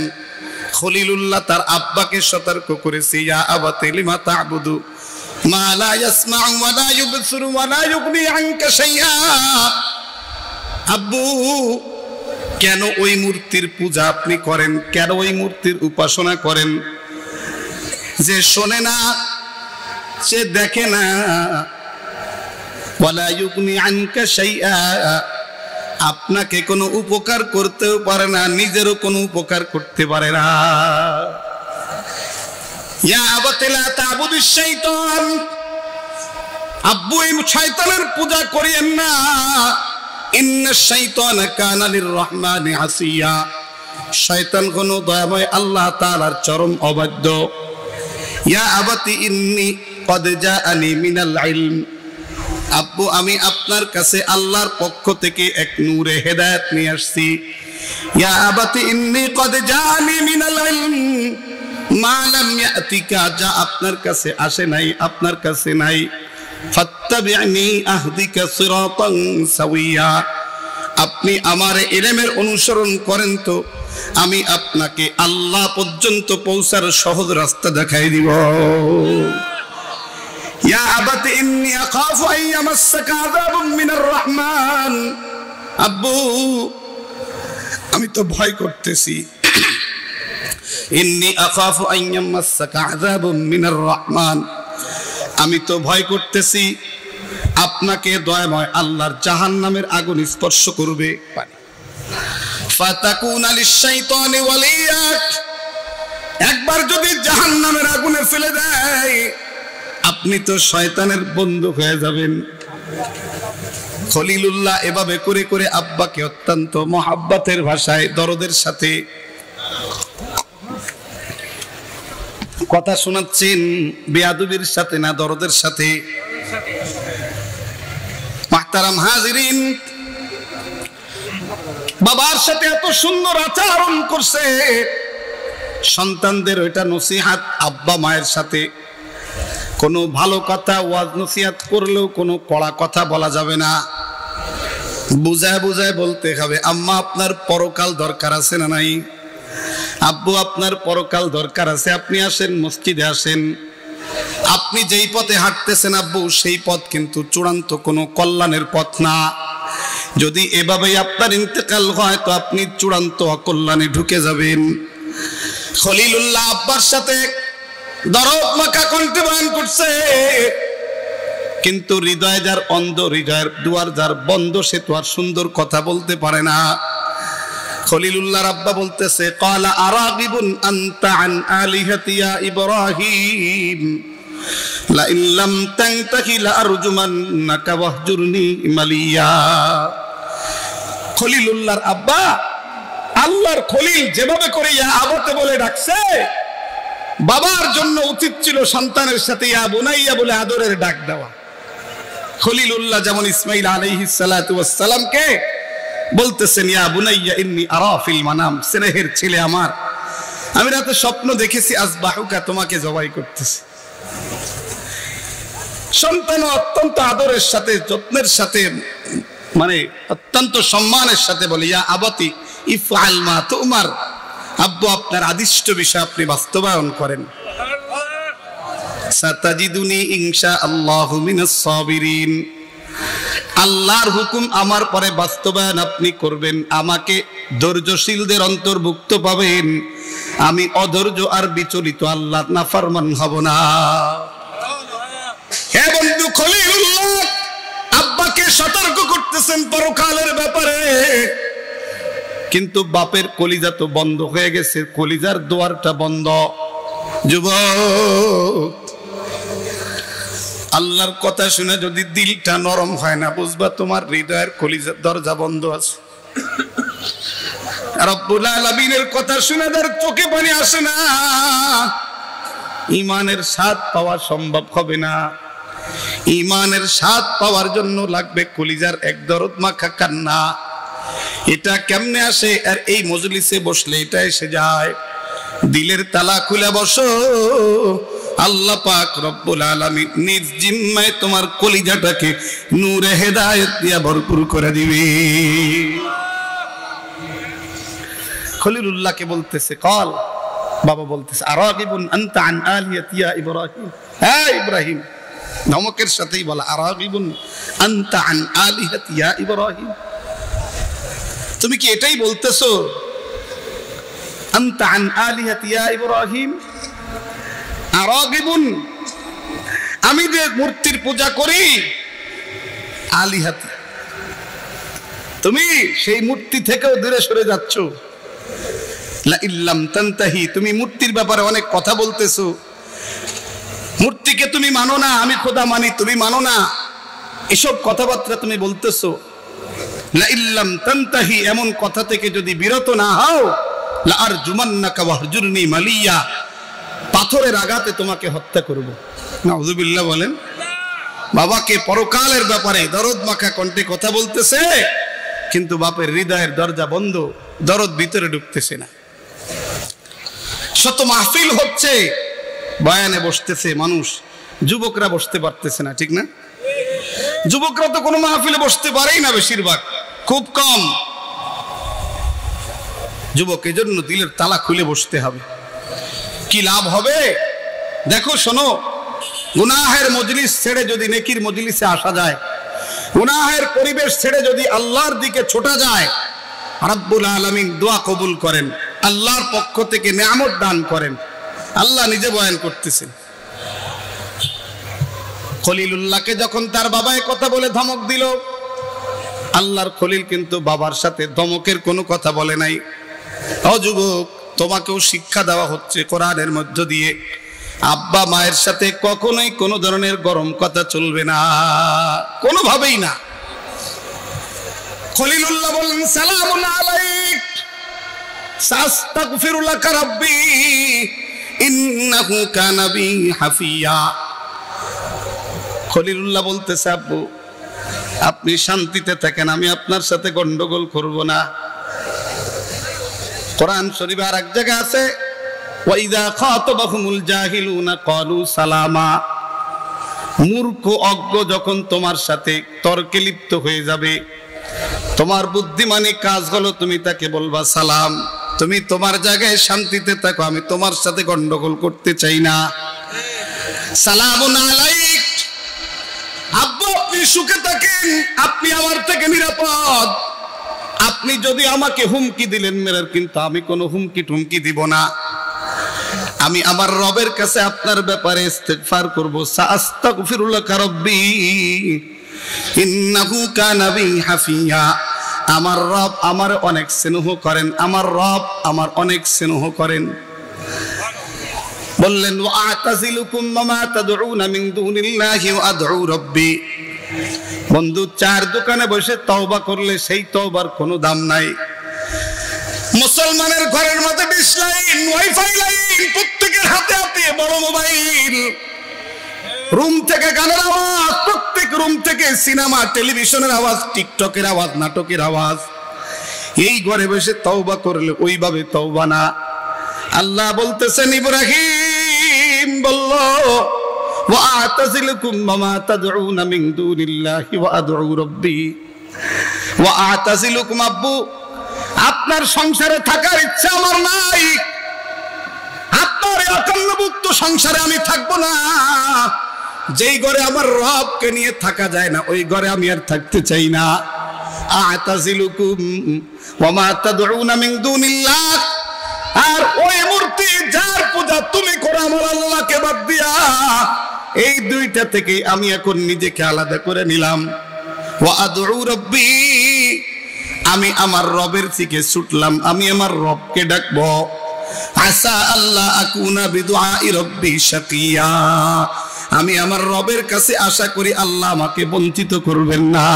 Speaker 1: খলিলুল্লাহ তার আব্বাকে সতর্ক করেছে, ইয়া আবাতি লিমা তা'বুদু মা লা ইয়াসমা'ু ওয়া লা ইউবসিরু ওয়া লা ইউগনি আনকা শাইআ। আব্বু, কেন ওই মূর্তির পূজা আপনি করেন, কেন ওই মূর্তির উপাসনা করেন? যে শোনে না, সে দেখে না, ওয়ালা ইউগনি আনকা শাইআ, আপনাকে কোনো উপকার করতেও পারে না, নিজেরও কোনো উপকার করতে পারে না। ইয়া আবাতি লা তা'বুদিশ শাইতান, আব্বু এই শয়তানের পূজা করিয়েন না। ইন্নাশ শাইতানা কানা লির-রহমানি আসিয়া, শয়তান কোন দয়াময় আল্লাহ তাআলার চরম অবাধ্য। ইয়া আবাতি ইন্নী ক্বাদ জাআনি মিনাল ইলম, আব্বু আমি আপনার কাছে আল্লাহর পক্ষ থেকে এক নূরে হেদায়েত নিয়ে আসছি। ইয়া আবাতি ইন্নী ক্বাদ জাআনি মিনাল ইলম মা লাম ইয়াতিকা, যা আপনার কাছে আসে নাই, আপনার কাছে নাই। ফাত্তাবি'নি আহদিকা সিরাতান সাওয়িয়া, আপনি আমার ইলমের অনুসরণ করেন তো আমি আপনাকে আল্লাহ পর্যন্ত পৌঁছার সহজ রাস্তা দেখাই দিব। ইয়া আবাতি ইন্নী আখাফু আন ইয়ামাসসাকা আযাবুম মিনার রহমান, আব্বু আমি তো ভয় করতেছি। ইন্নী আখাফু আন ইয়ামাসসাকা আযাবুম মিনার রহমান, আমি তো ভয় করতেছি আপনাকে দয়াময় আল্লাহর জাহান্নামের আগুন স্পর্শ করবে। ফাতাকুনা লিশ-শাইতানি ওয়ালিয়া, একবার যদি জাহান্নামের আগুনে ফেলে দেয় আপনি তো শয়তানের বন্ধু হয়ে যাবেন। খলিলুল্লাহ এভাবে করে করে আব্বাকে অত্যন্ত মহাব্বতের ভাষায় দরদের সাথে কথা শোনাচ্ছেন, বেয়াদবির সাথে না, দরদের সাথে। মাহতারাম হাজিরিন, বাবার সাথে এত সুন্দর আচরণ করছে, সন্তানদের ওইটা নসিহাত। আব্বা মায়ের সাথে কোনো ভালো কথা ওয়াজ নসিহাত করলেও কোনো কড়া কথা বলা যাবে না, বুঝায় বুঝায় বলতে হবে। আম্মা আপনার পরকাল দরকার আছে না নাই? আব্বু আপনার পরকাল দরকার আছে, আপনি আসেন মসজিদে আসেন। আপনি যেই পথে হাঁটতেছেন আব্বু, সেই পথ কিন্তু চূড়ান্ত কোনো কল্যাণের পথ না। যদি এভাবেই আপনার ইন্তেকাল হয় তো আপনি চূড়ান্ত অকল্যাণে ঢুকে যাবেন। খলিলুল্লাহ আব্বার সাথে দরদ মাখা কণ্ঠে বয়ান করছে, কিন্তু হৃদয় যার অন্ধ, হৃদয়ের দুয়ার যার বন্ধ, সে তো আর সুন্দর কথা বলতে পারে না। খলিলুল্লাহ আব্বা বলতেছে, ক্বালা আরাগিবুন আনতা আন আলিহাতি ইয়া ইব্রাহিম লা ইন লাম তানতাহি লা আরজুমান্নাকা ওয়াহজুরনি মালিয়া। খলিলুল্লাহর আব্বা, আল্লাহর খলিল যেভাবে করে ইয়া আবাতে বলে ডাকছে, বাবার জন্য উচিত ছিল সন্তানের সাথে ইয়া বুনাইয়া বলে আদরের ডাক দেওয়া। খলিলুল্লাহ যেমন ইসমাঈল আলাইহিস সালাতু ওয়াস সালামকে বলতেছেন, ইয়া বুনাইয়া ইন্নী আরা ফিল মানাম, স্নেহের ছেলে আমার, আমি রাতে স্বপ্ন দেখেছি আযবাহুকা, তোমাকে জবাই করতেছি। সন্তান অত্যন্ত আদরের সাথে যত্নের সাথে মানে অত্যন্ত সম্মানের সাথে বলে ইয়া আবাতি ইফআল মা তুমার, আব্বু আপনার আদিষ্ট বিষয় আপনি বাস্তবায়ন করেন। সাতাজিদুনি ইনশাআল্লাহু মিনাস সাবিরিন, আল্লাহর হুকুম আমার পরে বাস্তবায়ন আপনি করবেন, আমাকে ধৈর্যশীলদের অন্তর্ভুক্ত পাবেন, আমি অধৈর্য আর বিচলিত আল্লাহর নাফরমান হব না। হে বন্ধু, খলিলুল্লাহ আব্বাকে সতর্ক করতেছেন পরকালের ব্যাপারে, কিন্তু বাপের কলিজা তো বন্ধ হয়ে গেছে, কলিজার দুয়ারটা বন্ধ। যুবক, আল্লাহর কথা শুনে যদি দিলটা নরম হয় না, বুঝবা তোমার হৃদয়ের কলিজার দরজা বন্ধ আছে। রব্বুল আলামিনের কথা শুনে যার চোখে পানি আসে না, ঈমানের স্বাদ পাওয়া সম্ভব হবে না। ঈমানের স্বাদ পাওয়ার জন্য লাগবে কলিজার এক দরদ মাখা কান্না। এটা কেমনে আসে? আর এই মজলিসে বসলে এটা এসে যায়। দিলের তালা খুলে বসো, আল্লাহ পাক রব্বুল আলামিন নিজ জিম্মায় তোমার কলিজাটাকে নূরে হেদায়েত দিয়া ভরপুর করে দিবে। খলিলুল্লাহকে বলতেছে কল, বাবা বলতেছে আরাগিবুন আনতা আন আলিয়াতি ইয়া ইব্রাহিম। হ্যাঁ ইব্রাহিম, ধমকের সাথেই বলা, আরাগিবুন আনতা আন আলিয়াতি ইয়া ইব্রাহিম, তুমি কি এটাই বলতেছো? আনতা আন আলিয়াতি ইয়া ইব্রাহিম, আরাগিবুন আমি যে মূর্তির পূজা করি, আলিহাতি তুমি সেই মূর্তি থেকেও দূরে সরে যাচ্ছ। লা ইল্লাম তানতাহি, তুমি মূর্তির ব্যাপারে অনেক কথা বলতেছো, মূর্তিকে তুমি মানো না, আমি খোদা মানি তুমি মানো না, এসব কথাবার্তা তুমি বলতেছো। লা ইল্লাম তানতাহি, এমন কথা থেকে যদি বিরত না হও, লা আরজুমান্নাকা ওয়াহজুরনি মালিয়া, পাথরের আঘাতে তোমাকে হত্যা করব। নাউযুবিল্লাহ বলেন। বাবাকে পরকালের ব্যাপারে দরদ মাখা কণ্ঠে কথা বলতেছে, কিন্তু বাপের হৃদয়ের দরজা বন্ধ, দরদ ভিতরে ঢুকতেছে না। শত মাহফিল হচ্ছে, বয়ানে বসতেছে মানুষ, যুবকরা বসতে পারতেছে না, ঠিক না? যুবকরা তো কোনো মাহফিলে বসতে পারেই না, বেশিরভাগ, খুব কম যুবক। এজন্য দিলের তালা খুলে বসতে হবে। কি লাভ হবে? দেখো শোনো, গুনাহের মজলিস ছেড়ে যদি নেকির মজলিসে আসা যায়, গুনাহের পরিবেশ ছেড়ে যদি আল্লাহর দিকে ছোটা যায়, রব্বুল আলামিন দোয়া কবুল করেন, আল্লাহর পক্ষ থেকে নিয়ামত দান করেন। আল্লাহ নিজে বয়ান করতেছেন। খলিলুল্লাহকে যখন তার বাবায় কথা বলে ধমক দিল, আল্লাহর খলিল কিন্তু বাবার সাথে ধমকের কোনো কথা বলে নাই। ও যুবক, তোমাকেও শিক্ষা দেওয়া হচ্ছে কোরআনের মধ্য দিয়ে, আব্বা মায়ের সাথে কখনোই কোনো ধরনের গরম কথা চলবে না, কোনোভাবেই না। খলিলুল্লাহ বললেন সালামুন আলাইক সাস্তাগফিরু লাকা রাব্বি ইন্নাহু কানা বি হাফিয়া। খলিলুল্লাহ বলতেছে, আব্বু আপনি শান্তিতে থাকেন, আমি আপনার সাথে গন্ডগোল করব না। কোরআন শরীফে আর এক জায়গা আছে, ওয়াইদা খাতাবাহুমুল জাহিলুনা ক্বালু সালামা, মূর্খ অজ্ঞ যখন তোমার সাথে তর্কে লিপ্ত হয়ে যাবে, তোমার বুদ্ধিমানী কাজ হলো তুমি তাকে বলবা সালাম, তুমি তোমার জায়গায় শান্তিতে থাকো, আমি তোমার সাথে গন্ডগোল করতে চাই না। সালামুন আলাইক, আব্বু আপনি সুখে থাকেন, আপনি আমার থেকে নিরাপদ। আপনি যদি আমাকে হুমকি দিলেন মেরার, কিন্তু আমি কোনো হুমকি টুমকি দিব না। আমি আমার রবের কাছে আপনার ব্যাপারে ইস্তিগফার করব, সাস্তাগফিরু লাকা রাব্বি ইন্নাহু কানা বি হাফিয়া। আমার রব আমার অনেক স্নেহ করেন, আমার রব আমার অনেক স্নেহ করেন। বললেন ওয়া আতাজিলুকুম মা তাদউনা মিন দুনিল্লাহি ওয়া আদউ রাব্বি। বন্ধু, চার দোকানে বসে তওবা করলে সেই তওবার কোনো দাম নাই। মুসলমানের ঘরের মধ্যে 20 লাইন ওয়াইফাই লাইন, প্রত্যেকের হাতে হাতে বড় মোবাইল, রুম থেকে গানের আওয়াজ, প্রত্যেক রুম থেকে সিনেমা টেলিভিশনের আওয়াজ, টিকটকের আওয়াজ, নাটকের আওয়াজ। এই ঘরে বসে তওবা করলে ওইভাবে তওবা না। আল্লাহ বলতেছেন, ইব্রাহিম বলল ওয়া আতাজিলুকুম ওয়া তাদউনা মিন দুনিল্লাহি ওয়া আদউ রাব্বি ওয়া আতাজিলুকুম। আব্বু, আপনার সংসারে থাকার ইচ্ছা আমার নাই, আপনার একান্নভুক্ত সংসারে আমি থাকবো না। যেই ঘরে আমার রবকে নিয়ে থাকা যায় না ওই ঘরে আমি আর থাকতে চাই না। আতাজিলুকুম ওয়া মা তাদউনা মিন দুনিল্লাহ, আর ওই মূর্তি যার পূজা তুমি করো আমার আল্লাহকে বাদ দিয়া, এই দুইটা থেকে আমি এখন নিজেকে আলাদা করে নিলাম। ওয়া আদউ রাব্বি, আমি আমার রবের দিকে ছুটলাম, আমি আমার রবকে ডাকবো। আসা আল্লাহ আকুনা বিদুআই রাব্বি শাকিয়া, আমি আমার রবের কাছে আশা করি আল্লাহ আমাকে বঞ্চিত করবেন না।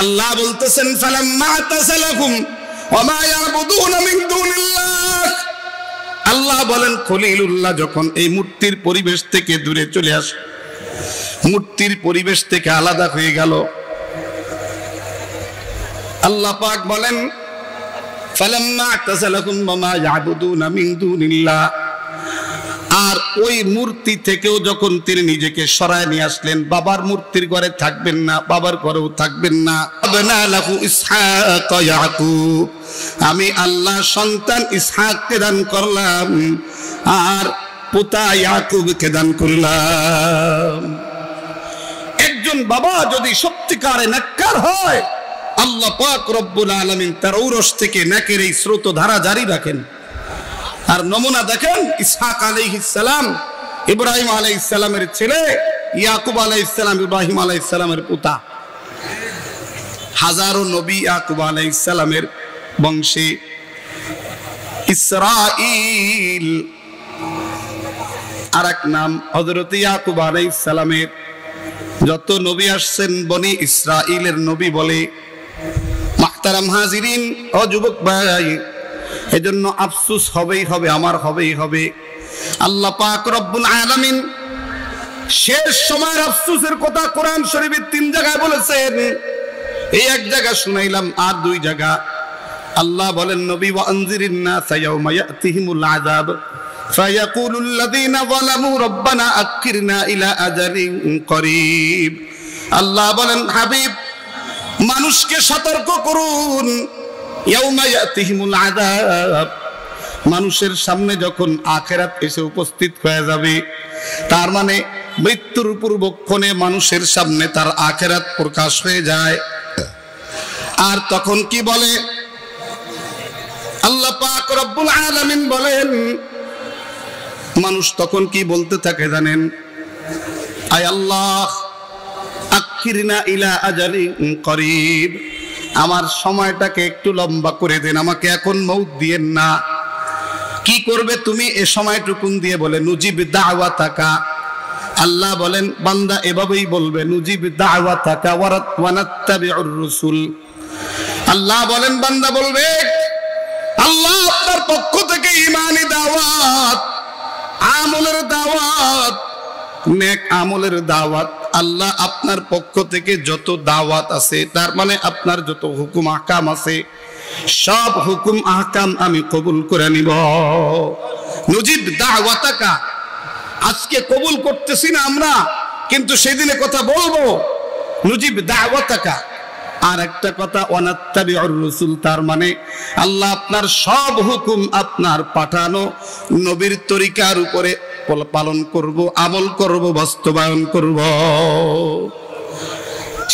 Speaker 1: আল্লাহ বলতেছেন ফালাম্মা তাসালাকুম ওয়া মা ইয়াবুদুনা মিন দুনিল্লাহ, আল্লাহ বলেন খলিলুল্লাহ যখন এই মূর্তির পরিবেশ থেকে দূরে চলে আসে, মূর্তির পরিবেশ থেকে আলাদা হয়ে গেল, আল্লাহ পাক বলেন ফালাম্মা তাসালাকুম ওয়া মা ইয়াবুদুনা মিন দুনিল্লাহ, আর ওই মূর্তি থেকেও যখন তিনি নিজেকে সরায় নিয়ে আসলেন, বাবার মূর্তির ঘরে থাকবেন না, বাবার ঘরেও থাকবেন না। আবনা লাহু ইসহাক ওয়া ইয়াকুব, আমি আল্লাহ সন্তান ইসহাককে দান করলাম আর পুতা ইয়াকুবকে দান করলাম। একজন বাবা যদি সত্যিকারে নেককার হয়, আল্লাহ পাক রব্বুল আলামিন তার ঔরস থেকে নেকের এই স্রোত ধারা জারি রাখেন। আর নমুনা দেখেন, ইসহাক আলাইহিস সালাম ইব্রাহিম আলাইহিস সালামের ছেলে, ইয়াকুব আলাইহিস সালাম ইব্রাহিম আলাইহিস সালামের পুতা। হাজারো নবী ইয়াকুব আলাইহিস সালামের বংশে। ইসরাঈল আরেক নাম, হযরত ইয়াকুব আলাইহিস সালামের যত নবী আসছেন বনি ইসরাঈলের নবী বলে। মাহতারাম হাজিরিন ও যুবক ভাই, এজন্য আফসোস হবেই হবে, আমার হবেই হবে। আল্লাহ পাক রব্বুল আলামিন শেষ সময়ের আফসোসের কথা কোরআন শরীফে 3 জায়গায় বলেছেন। এই এক জায়গা শুনাইলাম, আর 2 জায়গা আল্লাহ বলেন নবী ওয়া আনজিরিন নাস ইয়াওমা ইয়াতিহিমুল আযাব ফায়াকুলুল লাযিনা যালামু রাব্বানা আখিরনা ইলা আজালিন করিব। আল্লাহ বলেন হাবিব, মানুষকে সতর্ক করুন, ইয়াউমা ইয়াতিহিমুল আযাব, মানুষের সামনে যখন আখিরাত এসে উপস্থিত হয়ে যাবে, তার মানে মৃত্যুর পূর্বক্ষণে মানুষের সামনে তার আখিরাত প্রকাশ হয়ে যায়। আর তখন কি বলে আল্লাহ পাক রব্বুল আলামিন বলেন, মানুষ তখন কি বলতে থাকে জানেন? আয় আল্লাহ আখিরনা ইলা আজালিন করিব, আমার সময়টাকে একটু লম্বা করে দেন, আমাকে এখন মউত দিয়েন না। কি করবে তুমি এ সময়টুকুন দিয়ে? বলে নুজিব দাওয়াতাকা। আল্লাহ বলেন বান্দা এভাবেই বলবে, নুজিব দাওয়াতাকা ওয়া নাত্তাবিউর রাসূল। আল্লাহ বলেন বান্দা বলবে, আল্লাহ আপনার পক্ষ থেকে ঈমানি দাওয়াত, আমলের দাওয়াত, নেক আমলের দাওয়াত, আল্লাহ আপনার পক্ষ থেকে যত দাওয়াত আছে, তার মানে আপনার যত হুকুম আহকাম আছে, সব হুকুম আহকাম আমি কবুল করে নিব। নুজিব দাওয়াতাকা, আজকে কবুল করতেছি না আমরা, কিন্তু সেদিনে কথা বলবো নুজিব দাওয়াতাকা। আর একটা কথা ওয়ানাত্তাবিউর রাসূল, তার মানে আল্লাহ আপনার সব হুকুম আপনার পাঠানো নবীর তরিকার উপরে পালন করব, আমল করব, বাস্তবায়ন করব।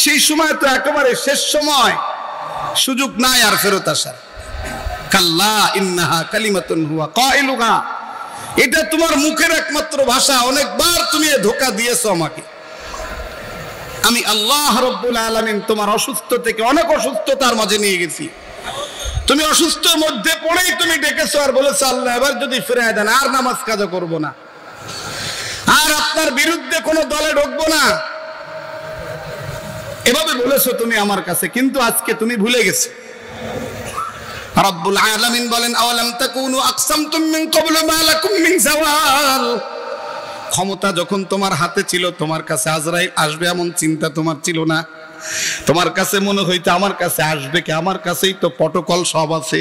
Speaker 1: সেই সময় তো একেবারে শেষ সময়, সুযোগ নাই আর ফেরত আসার। কাল্লা ইন্নাহা কালিমাতুন হুয়া কাইলুহা, এটা তোমার মুখের একমাত্র ভাষা। অনেকবার তুমি ধোঁকা দিয়েছো আমাকে। আমি আল্লাহ রব্বুল আলামিন তোমার অসুস্থ থেকে অনেক অসুস্থতার মাঝে নিয়ে গেছি। তুমি অসুস্থর মধ্যে পড়েই তুমি ডেকেছো আর বলেছো আল্লাহ এবার যদি ফিরিয়ে দেন আর নামাজ কাজা করব না, আর আপনার বিরুদ্ধে কোনো দলে ঢুকবো না, এভাবে বলেছো তুমি আমার কাছে। কিন্তু আজকে তুমি ভুলে গেছো। রব্বুল আলামিন বলেন আওয়ালাম তাকুনু আকসামতুম মিন ক্বাবলু মা লাকুম মিন যাওয়াল। ক্ষমতা যখন তোমার হাতে ছিল, তোমার কাছে আজরাইল আসবে এমন চিন্তা তোমার ছিল না। তোমার কাছে মনে হইতো আমার কাছে আসবে কি, আমার কাছেই তো প্রটোকল সব আছে,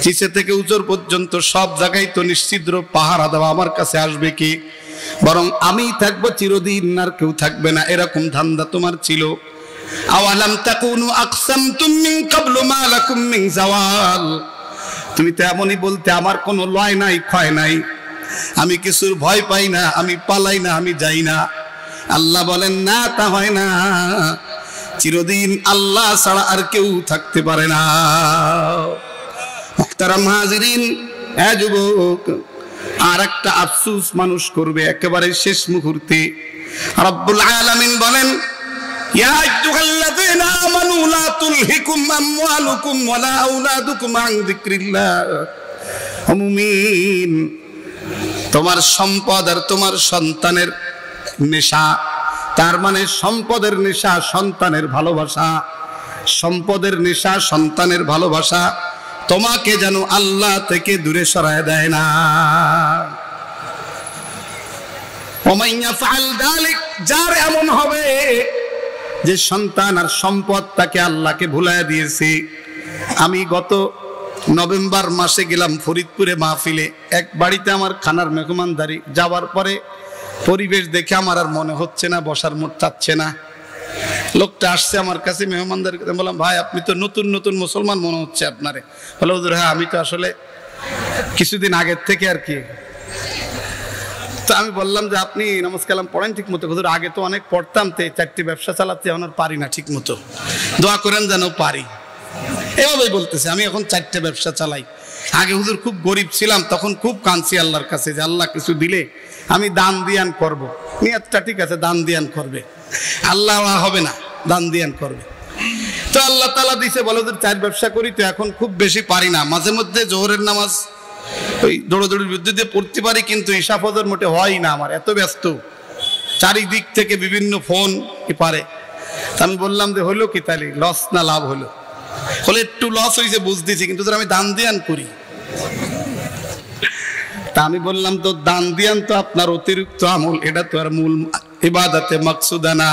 Speaker 1: নিচে থেকে উঁচুর পর্যন্ত সব জায়গায় তো নিশ্চিদ্র পাহারা দেওয়া, আমার কাছে আসবে কি? বরং আমি থাকবো চিরদিন, আর কেউ থাকবে না, এরকম ধান্দা তোমার ছিল। আওয়ালাম তাকুনু আকসামতুম মিন ক্বাবলু মা লাকুম মিন জাওয়াল, তুমি তো এমনই বলতে আমার কোনো লয় নাই, ক্ষয় নাই, আমি কিছুর ভয় পাই না, আমি পালাই না, আমি যাই না। আল্লাহ বলেন না, তা হয় না, চিরদিন আল্লাহ ছাড়া আর কেউ থাকতে পারে না। মুহতারাম হাজিরিন, যুবক, আর একটা আফসোস মানুষ করবে একেবারে শেষ মুহূর্তে। রব্বুল আলামিন বলেন, ইয়া আইয়ুহাল্লাযীনা আমানু লা তুলহিকুম আমওয়ালুকুম ওয়ালা আওলাদুকুম আন যিকরিল্লাহ। মুমিন, তোমার সম্পদ আর তোমার সন্তানের নেশা, তার মানে সম্পদের নেশা সন্তানের ভালোবাসা, সম্পদের নেশা সন্তানের ভালোবাসা তোমাকে যেন আল্লাহ থেকে দূরে সরায় দেয় না। ওমান ইয়াফআল যালিক, যার এমন হবে যে সন্তান আর সম্পদ তাকে আল্লাহকে ভুলায় দিয়েছে। আমি গত নভেম্বর মাসে গেলাম ফরিদপুরে মাহফিলে, এক বাড়িতে আমার খানার মেহমানদারি, যাওয়ার পরে পরিবেশ দেখে আমার আর মনে হচ্ছে না, বসার মত চাচ্ছে না। লোকটা আসছে আমার কাছে মেহমানদারি, বললাম ভাই আপনি তো নতুন নতুন মুসলমান মনে হচ্ছে আপনারে। বলে হুজুর হ্যাঁ, আমি তো আসলে কিছুদিন আগের থেকে আর কি। তো আমি বললাম যে আপনি নামাজ কালাম পড়েন ঠিক মতো? হুজুর আগে তো অনেক পড়তাম, তো 4টি ব্যবসা চালাতে এখন আর পারি না ঠিক মতো, দোয়া করেন যেন পারি। এভাবেই বলতেছে, আমি এখন 4টে ব্যবসা চালাই। আগে হুজুর খুব গরিব ছিলাম, তখন খুব কাঁদছি আল্লাহর কাছে যে আল্লাহ কিছু দিলে আমি দান দিয়ান করব। নিয়তটা ঠিক আছে, দান দিয়ান করবে, আল্লাহ হবে না, দান দিয়ান করবে। তো আল্লাহ তাআলা দিছে, বলে হুজুর 4 ব্যবসা করি, তো এখন খুব বেশি পারি না। মাঝে মধ্যে জোহরের নামাজ ওই দৌড়দৌড়ির বিরুদ্ধে দিয়ে পড়তে পারি, কিন্তু ঈশা ফজর মোটে হয় না, আমার এত ব্যস্ত, চারিদিক থেকে বিভিন্ন ফোন কি পারে। আমি বললাম যে হলো কি, তাহলে লস না লাভ হলো? বলে একটু লস হয়েছে বুঝতেছি, কিন্তু আমি দান দিয়ান করি। তা আমি বললাম তো দান দিয়ান তো আপনার অতিরিক্ত আমল, এটা তো আর মূল ইবাদতে মাকসুদা না।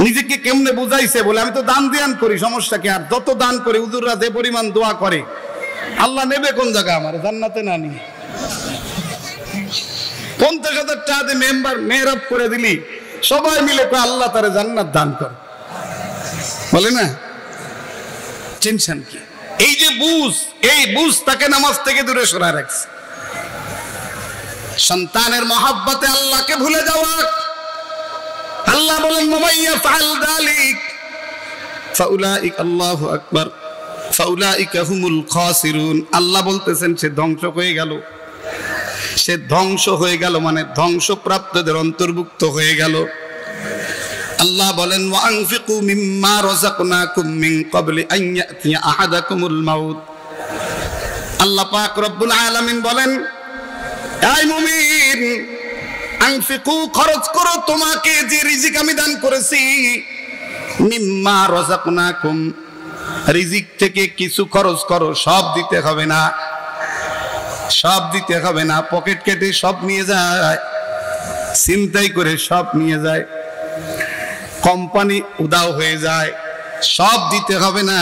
Speaker 1: নিজেকে কেমনে বুঝাইছে, বলে আমি তো দান দিয়ান করি, সমস্যা কি? আর যত দান করি, হুজুররা যে পরিমাণ দোয়া করে, আল্লাহ নেবে কোন জায়গা? আমার জান্নাতে না নিয়ে 50,000 টাকা দিয়ে মেম্বার মেহরাব করে দিলি, সবাই মিলে আল্লাহ তারে জান্নাত দান করে, বলে না? টেনশন কি? এই যে বুঝ, এই বুঝ তাকে নামাজ থেকে দূরে সরায় রাখছে। সন্তানের মহাব্বতে আল্লাহকে ভুলে যাওয়া। আল্লাহ বলেন মাইয়া ফাআল যালিক ফাউলাইকা, আল্লাহু আকবার, ফাউলাইকা হুমুল খাসিরুন। আল্লাহ বলতেছেন সে ধ্বংস হয়ে গেল, সে ধ্বংস হয়ে গেল, মানে ধ্বংসপ্রাপ্তদের অন্তর্ভুক্ত হয়ে গেল। আল্লাহ বলেন ওয়া আনফিকু মিম্মা রাযাকনাকুম মিন ক্বাবলি আন ইয়াতিয়া আহাদাকুমুল মাউত। আল্লাহ পাক রব্বুল আলামিন বলেন, এই মুমিন, আনফিকু, খরচ করো তোমাকে যে রিজিক আমি দান করেছি, মিম্মা রাযাকনাকুম, রিজিক থেকে কিছু খরচ করো, সব দিতে হবে না, সব দিতে হবে না। পকেট কেটে সব নিয়ে যায়, চিন্তাই করে সব নিয়ে যায়, কোম্পানি উদাও হয়ে যায়, সব দিতে হবে না।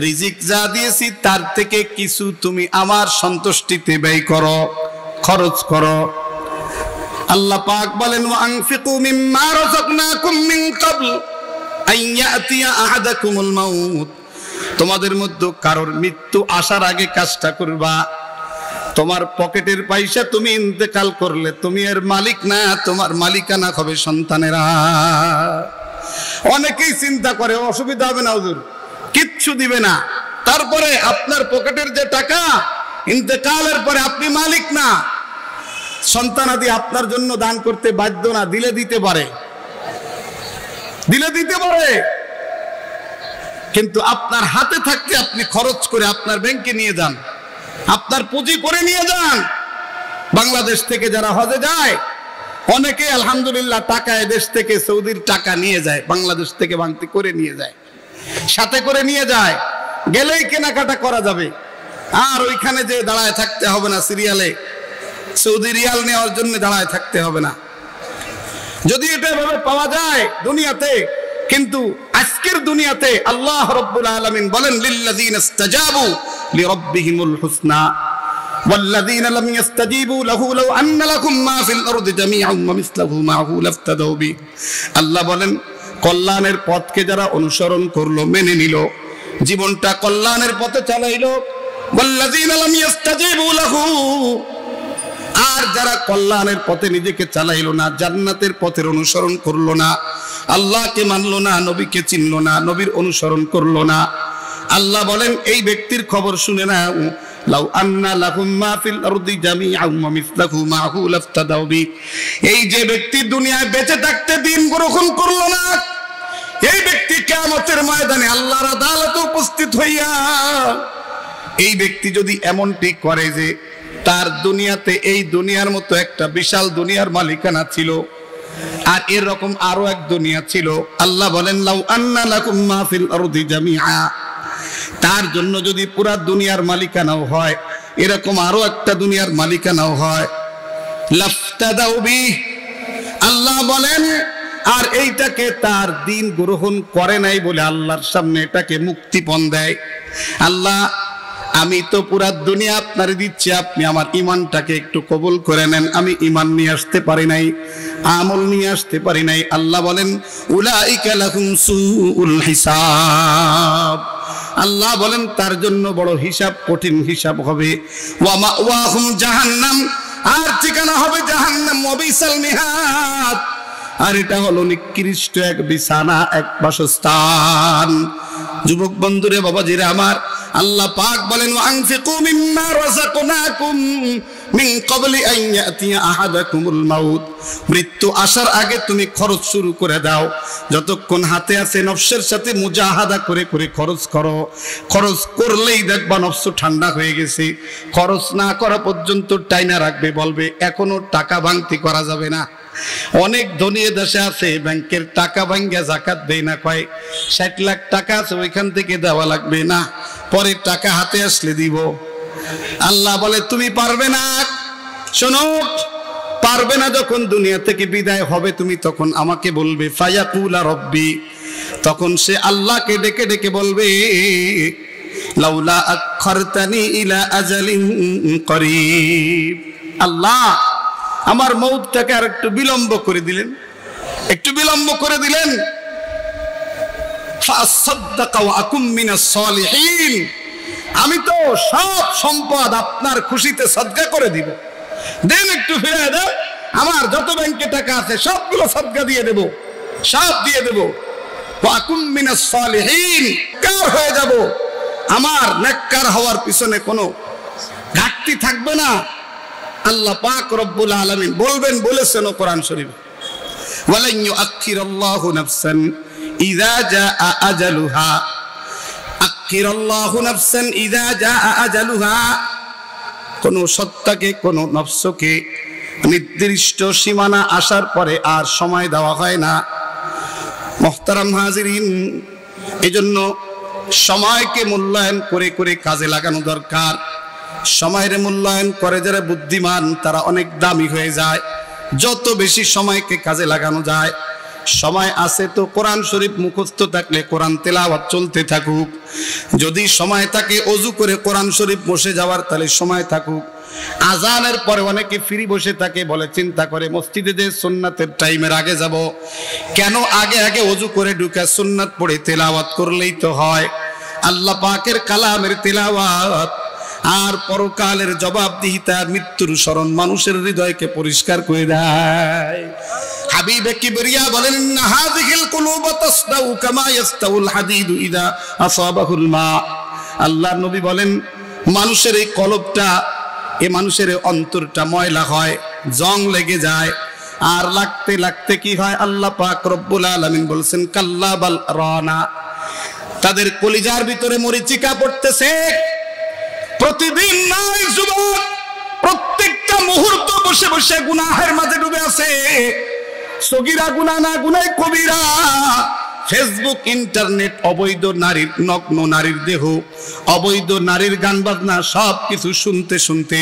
Speaker 1: রিজিক যা দিয়েছি তার থেকে কিছু তুমি আমার সন্তুষ্টিতে ব্যয় করো, খরচ করো। আল্লাহ পাক বলেন ওয়া আনফিকু মিম্মা রাযাকনাকুম মিন ক্বাবল আন ইয়াতিয়া আহাদাকুমুল মাউত। তোমাদের মধ্যে কারোর মৃত্যু আসার আগে কাজটা করবা। তোমার পকেটের পয়সা তুমি ইন্তেকাল করলে তুমি এর মালিক না, তোমার মালিকানা হবে সন্তানেরা। অনেকেই চিন্তা করে অসুবিধা হবে না হুজুর, কিচ্ছু দিবে না, তারপরে আপনার পকেটের যে টাকা, ইন্তেকালের পরে আপনি মালিক না, সন্তানাদি আপনার জন্য দান করতে বাধ্য না, দিলে দিতে পারে, দিলে দিতে পারে, কিন্তু আপনার হাতে থাকতে আপনি খরচ করে আপনার ব্যাংকে নিয়ে যান, আপনার পুঁজি করে নিয়ে যান। বাংলাদেশ থেকে যারা হজে যায়, অনেকে আলহামদুলিল্লাহ টাকা এদেশ থেকে সৌদির টাকা নিয়ে যায়, বাংলাদেশ থেকে ভাঙতি করে নিয়ে যায়, সাথে করে নিয়ে যায়, গেলেই কেনাকাটা করা যাবে, আর ওইখানে যে দাঁড়ায় থাকতে হবে না, সিরিয়ালে সৌদি রিয়াল নেওয়ার জন্য দাঁড়ায় থাকতে হবে না। যদি এটা এভাবে পাওয়া যায় দুনিয়াতে, কিন্তু আজকের দুনিয়াতে আল্লাহ রাব্বুল আলামিন বলেন লিল্লাযিনা ইসতাজাবু লিরাব্বিহিমুল হুসনা والذين لم يستجيبوا له لو أن لكم ما في الأرض جميعا ومثله معه لافتدوا به আল্লাহ বলেন কল্যাণের পথকে যারা অনুসরণ করলো মেনে নিল জীবনটা কল্যাণের পথে চালাইলো والذين لم يستجيبوا له আর যারা কল্যাণের পথে নিজেকে চালাইলো না জান্নাতের পথের অনুসরণ করলো না আল্লাহকে মানলো না নবীকে চিনলো না নবীর অনুসরণ করলো না আল্লাহ বলেন এই ব্যক্তির খবর শুনে না লাউ আন্না লাহুম মা ফিল আরদি জামিআন ওয়া মিসলাহু মাহু লাফতাদাউ বি এই যে ব্যক্তি দুনিয়ায় বেঁচে থাকতে দিন গ্রহণ করলো না এই ব্যক্তি কিয়ামতের ময়দানে আল্লাহর আদালতে উপস্থিত হইয়া এই ব্যক্তি যদি এমনটি করে যে তার দুনিয়াতে এই দুনিয়ার মতো একটা বিশাল দুনিয়ার মালিকানা ছিল আর এরকম আরো এক দুনিয়া ছিল আল্লাহ বলেন লাউ আন্না লাকুম মা ফিল আরদি জামিআ তার জন্য যদি পুরা দুনিয়ার মালিকানাও হয় এরকম আরো একটা দুনিয়ার মালিকানাও হয় লাফতাদাউ বি আল্লাহ বলেন আর এইটাকে তার দিন গ্রহণ করে নাই বলে আল্লাহর সামনে এটাকে মুক্তিপণ দেয় আল্লাহ আমি তো পুরা দুনিয়া আপনারে দিচ্ছি আপনি আমার ঈমানটাকে একটু কবুল করে নেন আমি ঈমান নিয়ে আসতে পারি নাই আমল নিয়ে আসতে পারি নাই আল্লাহ বলেন উলাইকা লাহুম সুউল হিসাব আল্লাহ বলেন তার জন্য বড় হিসাব কঠিন হিসাব হবে ওয়া মাওয়াহুম জাহান্নাম আর ঠিকানা হবে জাহান্নাম ওয়া বিসাল মিহাদ আর এটা হলো নিকৃষ্ট এক বিছানা এক বাসস্থান যুবক বন্ধুরে বাবাজিরা আমার আল্লাহ পাক বলেন ওয়ানফিকু মিম্মা রাযাকনাকুম মিন ক্বাবলি আন ইয়াতিয়া আহাদাকুমুল মাউত মৃত্যু আসার আগে তুমি খরচ শুরু করে দাও যতক্ষণ হাতে আছে নফসের সাথে মুজাহাদা করে করে খরচ করো খরচ করলেই দেখবা নফস ঠান্ডা হয়ে গেছে খরচ না করা পর্যন্ত টাইনা রাখবে বলবে এখনো টাকা ভাঙতি করা যাবে না অনেক ধনী দেশে আছে ব্যাংকের টাকা ভাঙ্গা যাকাত দেয় না কয় 60 লাখ টাকা আছে ওইখান থেকে দেওয়া লাগবে না পরে টাকা হাতে আসলে দিব আল্লাহ বলে তুমি পারবে না শোনো পারবে না যখন দুনিয়া থেকে বিদায় হবে তুমি তখন আমাকে বলবে ফায়াকুলা রব্বি তখন সে আল্লাহকে ডেকে ডেকে বলবে লাউলা আখরতানি ইলা আজালিন করিব আল্লাহ আমার মউতটাকে আর একটু বিলম্ব করে দিলেন ফাসাদদাকা ওয়া আকুম মিনাস সালিহিন আমি তো সব সম্পদ আপনার খুশিতে সদকা করে দিব দেন একটু ফিরিয়ে দাও আমার যত ব্যাংকে টাকা আছে সবগুলো সদকা দিয়ে দেব সব দিয়ে দেব ওয়া আকুম মিনাস সালিহিন কার হয়ে যাব আমার নেককার হওয়ার পিছনে কোনো ঘাটতি থাকবে না আল্লাহ পাক রব্বুল আলামিন বলবেন বলেছেন কোরআন শরীফে ওয়ালান ইউআখিরাল্লাহু নাফসান ইযা জাআ আজালুহা আখিরাল্লাহু নাফসান ইযা জাআ আজালুহা কোন সত্তাকে কোন নফসকে নির্দিষ্ট সীমানা আসার পরে আর সময় দেওয়া হয় না মুহতারাম হাজিরিন এজন্য সময়কে মূল্যায়ন করে করে কাজে লাগানো দরকার সময়ের মূল্যায়ন করে যারা বুদ্ধিমান তারা অনেক দামি হয়ে যায় যত বেশি সময়কে কাজে লাগানো যায় সময় আছে তো কোরআন শরীফ মুখস্থ থাকলে কোরআন তেলাওয়াত চলতে থাকুক যদি সময় থাকে ওযু করে কোরআন শরীফ বসে যাওয়ার তাহলে সময় থাকুক আজানের পরে অনেকে ফ্রি বসে থাকে বলে চিন্তা করে মসজিদে যে সুন্নাতের টাইমের আগে যাব কেন আগে আগে ওযু করে ঢুকে সুন্নাত পড়ে তেলাওয়াত করলেই তো হয় আল্লাহ পাকের কালামের তেলাওয়াত আর পরকালের জবাবদিহিতা মৃত্যুর স্মরণ মানুষের হৃদয়কে পরিষ্কার করে দেয় হাবিবে কিবরিয়া বলেন না হাযিহিল কুলুব তাসদাউ কামা ইয়াসতাউল হাদিদু ইযা আসাবাহুল মা আল্লাহর নবী বলেন মানুষের এই কলবটা এই মানুষের এই অন্তরটা ময়লা হয় জং লেগে যায় আর লাগতে লাগতে কি হয় আল্লাহ পাক রব্বুল আলামিন বলেন কাল্লা বাল রানা তাদের কলিজার ভিতরে মরিচিকা পড়তেছে প্রতিদিন নয় যুবক প্রত্যেকটা মুহূর্ত বসে বসে গুনাহের মাঝে ডুবে আছে সগীরা গুনাহ না গুনাহ কবিরা ফেসবুক ইন্টারনেট অবৈধ নারীর নগ্ন নারীর দেহ অবৈধ নারীর গান বাজনা সব কিছু শুনতে শুনতে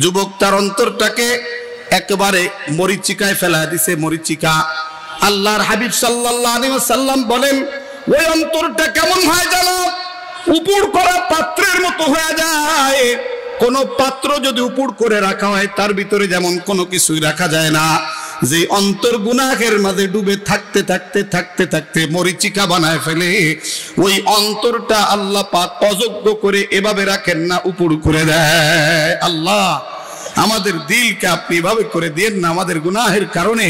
Speaker 1: যুবক তার অন্তরটাকে একেবারে মরিচিকায় ফেলা দিছে মরিচিকা আল্লাহর হাবিব সাল্লাল্লাহু আলাইহি ওয়াসাল্লাম বলেন ওই অন্তরটা কেমন হয় জানো? উপুড় করা পাত্রের মতো হয়ে যায়। কোন পাত্র যদি উপুড় করে রাখা হয় তার ভিতরে যেমন কোনো কিছুই রাখা যায় না, যে অন্তর গুনাহের মাঝে ডুবে থাকতে থাকতে থাকতে থাকতে মরিচিকা বানায় ফেলে, ওই অন্তরটা আল্লাহ পাক অযোগ্য করে এভাবে রাখেন না, উপুড় করে দেয়। আল্লাহ আমাদের দিলকে আপনি এভাবে করে দেন না। আমাদের গুনাহের কারণে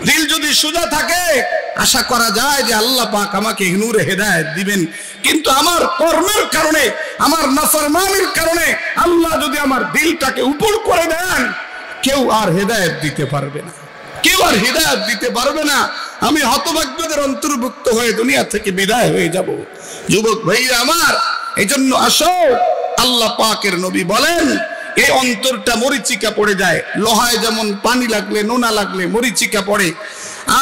Speaker 1: দিল যদি সোজা থাকে, আশা করা যায় যে আল্লাহ পাক আমাকে নূরে হেদায়েত দিবেন। কিন্তু আমার কর্মের কারণে, আমার নাফরমানির কারণে আল্লাহ যদি আমার দিলটাকে উপর করে দেন, কেউ আর হেদায়েত দিতে পারবে না, কেউ আর হেদায়েত দিতে পারবে না। আমি হতভাগ্যদের অন্তর্ভুক্ত হয়ে দুনিয়া থেকে বিদায় হয়ে যাব। যুবক ভাইরা আমার, এই জন্য আসো, আল্লাহ পাকের নবী বলেন এই অন্তরটা মরিচিকা পড়ে যায়। লোহায় যেমন পানি লাগলে, নোনা লাগলে মরিচিকা পড়ে,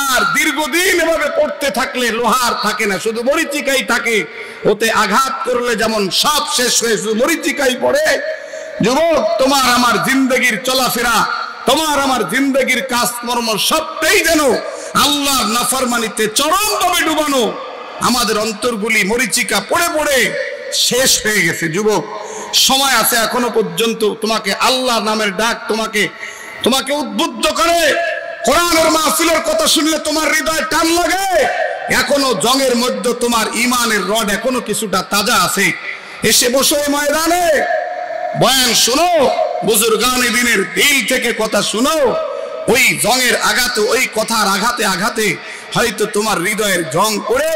Speaker 1: আর দীর্ঘদিন এভাবে পড়তে থাকলে লোহার থাকে না, শুধু মরিচিকাই থাকে। ওতে আঘাত করলে যেমন সব শেষ হয়ে শুধু মরিচিকাই পড়ে। যুবক, তোমার আমার জিন্দগির চলাফেরা, তোমার আমার জিন্দগির কাজকর্ম সবটাই যেন আল্লাহর নাফরমানিতে চরমভাবে ডুবানো। আমাদের অন্তরগুলি মরিচিকা পড়ে পড়ে শেষ হয়ে গেছে। যুবক, সময় আছে এখনো পর্যন্ত। তোমাকে আল্লাহর নামের ডাক তোমাকে উদ্বুদ্ধ করে। কোরআনের মাহফিলের কথা শুনলে তোমার হৃদয় টান লাগে। এখনো জঙের মধ্যে তোমার ঈমানের রড এখনো কিছুটা তাজা আছে। এসে বসো ময়দানে, বয়ান শুনো, বুজুর্গানে দিনের দিল থেকে কথা শুনো। ওই জঙের আঘাতে, ওই কথার আঘাতে আঘাতে হয়তো তোমার হৃদয়ের জং করে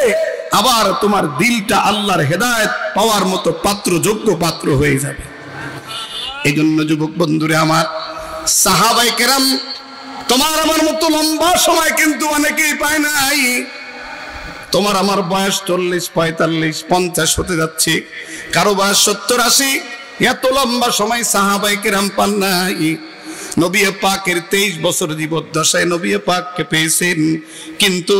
Speaker 1: আবার তোমার দিলটা আল্লাহর হেদায়েত পাওয়ার মতো পাত্র, যোগ্য পাত্র হয়ে যাবে। এই জন্য যুবক বন্ধুরে আমার, সাহাবায়ে কেরাম তোমার আমার মতো লম্বা সময় কিন্তু অনেকেই পায় নাই। তোমার আমার বয়স 40, 45, 50 হতে যাচ্ছে, কারো বয়স 70, 80। এত লম্বা সময় সাহাবায়ে কেরাম পান নাই। নবী পাকের 23 বছর জীবদ্দশায় নবী পাককে পেয়েছেন, কিন্তু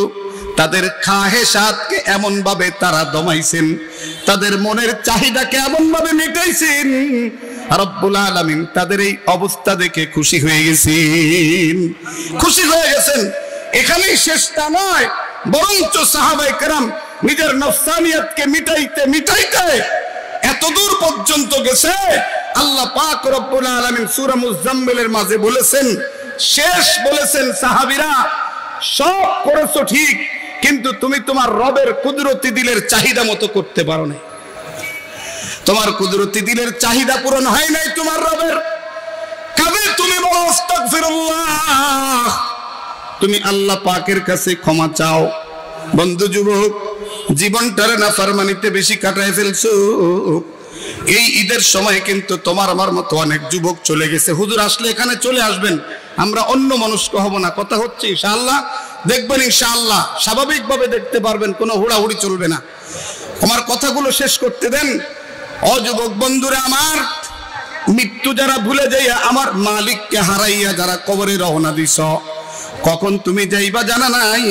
Speaker 1: তাদের খাহেসাতকে এমন ভাবে তারা দমাইছেন, তাদের মনের চাহিদাকে এমন ভাবে মিটাইছেন, রব্বুল আলামিন তাদের এই অবস্থা দেখে খুশি হয়ে গেছেন, খুশি হয়ে গেছেন। এখানেই শেষটা নয়, বরঞ্চ সাহাবায়ে কেরাম নিজের নফসানিয়াতকে মিটাইতে মিটাইতে এতদূর পর্যন্ত গেছে। আল্লাহ পাক রব্বুল আলামিন সূরা মুজাম্মিলের মাঝে বলেছেন, শেষ বলেছেন, সাহাবীরা সব করেছো ঠিক, কিন্তু তুমি তোমার রবের কুদরতি দিলের চাহিদা মতো করতে পারো না। তোমার কুদরতি দিলের চাহিদা পূরণ হয় নাই তোমার রবের। কবে তুমি বলো আস্তাগফিরুল্লাহ, তুমি আল্লাহ পাকের কাছে ক্ষমা চাও। বন্ধু যুবক, জীবনটারে নাফরমানিতে বেশি কাটায় ফেলছো। এই ঈদের সময় কিন্তু তোমার আমার মতো অনেক যুবক চলে গেছে। হুজুর আসলে এখানে চলে আসবেন, আমরা অন্য মনস্ক হব না। কথা হচ্ছে ইনশাআল্লাহ, দেখবেন ইনশাআল্লাহ, স্বাভাবিকভাবে দেখতে পারবেন, কোনো হুড়াহুড়ি চলবে না। আমার কথাগুলো শেষ করতে দেন। অযুবক বন্ধুরা আমার, মৃত্যু যারা ভুলে যাইয়া আমার মালিককে হারাইয়া যারা কবরে রওনা দিছ, কখন তুমি যাইবা জানা নাই।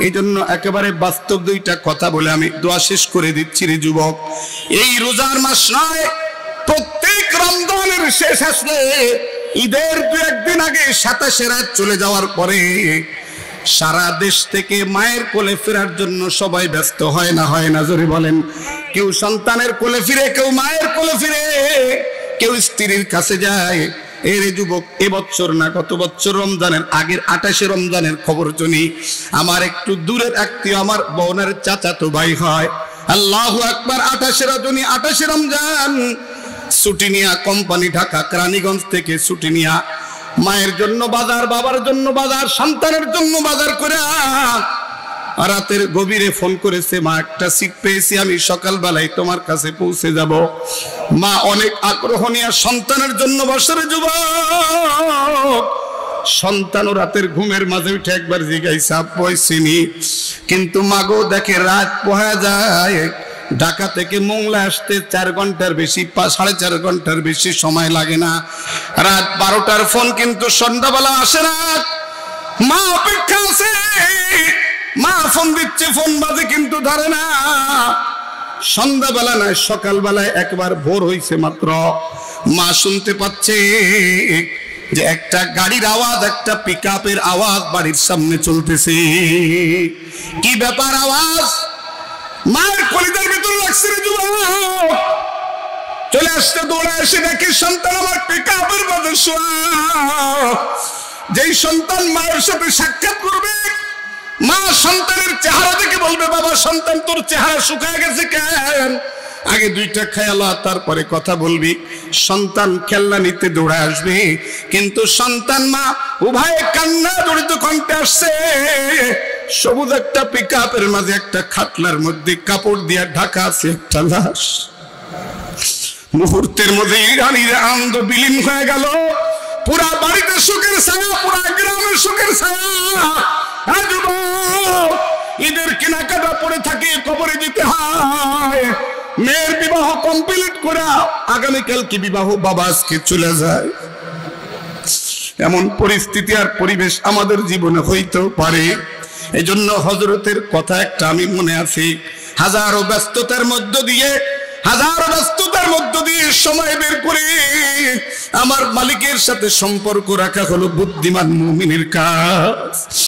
Speaker 1: এই জন্য একেবারে বাস্তব দুইটা কথা বলে আমি দোয়া শেষ করে দিচ্ছি রে যুবক। এই রোজার মাস নয়, প্রত্যেক রমজানের শেষ আসলে ঈদের 2-1 দিন আগে 27 রাত চলে যাওয়ার পরে সারা দেশ থেকে মায়ের কোলে ফেরার জন্য সবাই ব্যস্ত হয় না, হয় না? জোরে বলেন। কেউ সন্তানের কোলে ফিরে, কেউ মায়ের কোলে ফিরে, কেউ স্ত্রীর কাছে যায়। এর যুবক, এবছর না গত বছর রমজানের আগের 28 রমজানের খবর শুনি। আমার একটু দূরের আত্মীয়, আমার বোনের চাচাতো ভাই হয়। আল্লাহু আকবার। 28 রমজান ছুটি নিয়া কোম্পানি ঢাকা কেরানীগঞ্জ থেকে ছুটি নিয়া মায়ের জন্য বাজার, বাবার জন্য বাজার, সন্তানের জন্য বাজার করে রাতের গভীরে ফোন করেছে, মা একটা সিট পেয়েছি, আমি সকালবেলায় তোমার কাছে পৌঁছে যাব। মা অনেক আগ্রহ নিয়ে সন্তানের জন্য বসরে যুবক। সন্তানও রাতের ঘুমের মাঝে উঠে একবার জিজ্ঞাসা পয়সিনি, কিন্তু মাগো দেখে রাত পোহা যায়। ঢাকা থেকে মোংলা আসতে 4 ঘন্টার বেশি, 4.5 ঘন্টার বেশি সময় লাগে না। রাত 12টার ফোন কিন্তু সন্ধ্যাবেলা আসে না। মা অপেক্ষা আছে, মা ফোন দিচ্ছে, ফোন বাজে কিন্তু ধরে না। সন্ধ্যাবেলা নয়, সকালবেলায় একবার ভোর হয়েছে মাত্র, মা শুনতে পাচ্ছে যে একটা গাড়ির আওয়াজ, একটা পিকআপের আওয়াজ বাড়ির সামনে চলতেছে। কি ব্যাপার আওয়াজ? মায়ের কলিজার ভিতরে লাগছে রে যুবক। চলে আসতে দৌড়ে এসে দেখি সন্তান আমার পিকআপের মধ্যে শোয়া। যেই সন্তান মায়ের সাথে সাক্ষাৎ করবে, মা সন্তানের চেহারা দেখে বলবে, বাবা সন্তান তোর চেহারা শুকায় গেছে কেন? আগে দুইটা খেয়ালা তারপরে কথা বলবি। সন্তান খেলনা নিতে দৌড়ে আসবে, কিন্তু সন্তান মা উভয়ে কান্না জড়িত কণ্ঠে আসছে। সবুজ একটা পিকআপের মাঝে একটা খাটলার মধ্যে কাপড় দিয়ে ঢাকা আছে একটা লাশ। মুহূর্তের মধ্যে রানীর আনন্দ বিলীন হয়ে গেল। পুরা বাড়িতে সুখের ছায়া, পুরা গ্রামের সুখের ছায়া। ঈদের কেনাকাটা পড়ে থাকে, কবরে দিতে হয়। মেয়ের বিবাহ কমপ্লিট করা, আগামীকাল কি বিবাহ, বাবা আজকে চলে যায়। এমন পরিস্থিতি আর পরিবেশ আমাদের জীবনে হইতেও পারে। এই জন্য হযরতের কথা একটা আমি মনে আছি, হাজারো ব্যস্ততার মধ্য দিয়ে সময় বের করে আমার মালিকের সাথে সম্পর্ক রাখা হলো বুদ্ধিমান মুমিনের কাজ।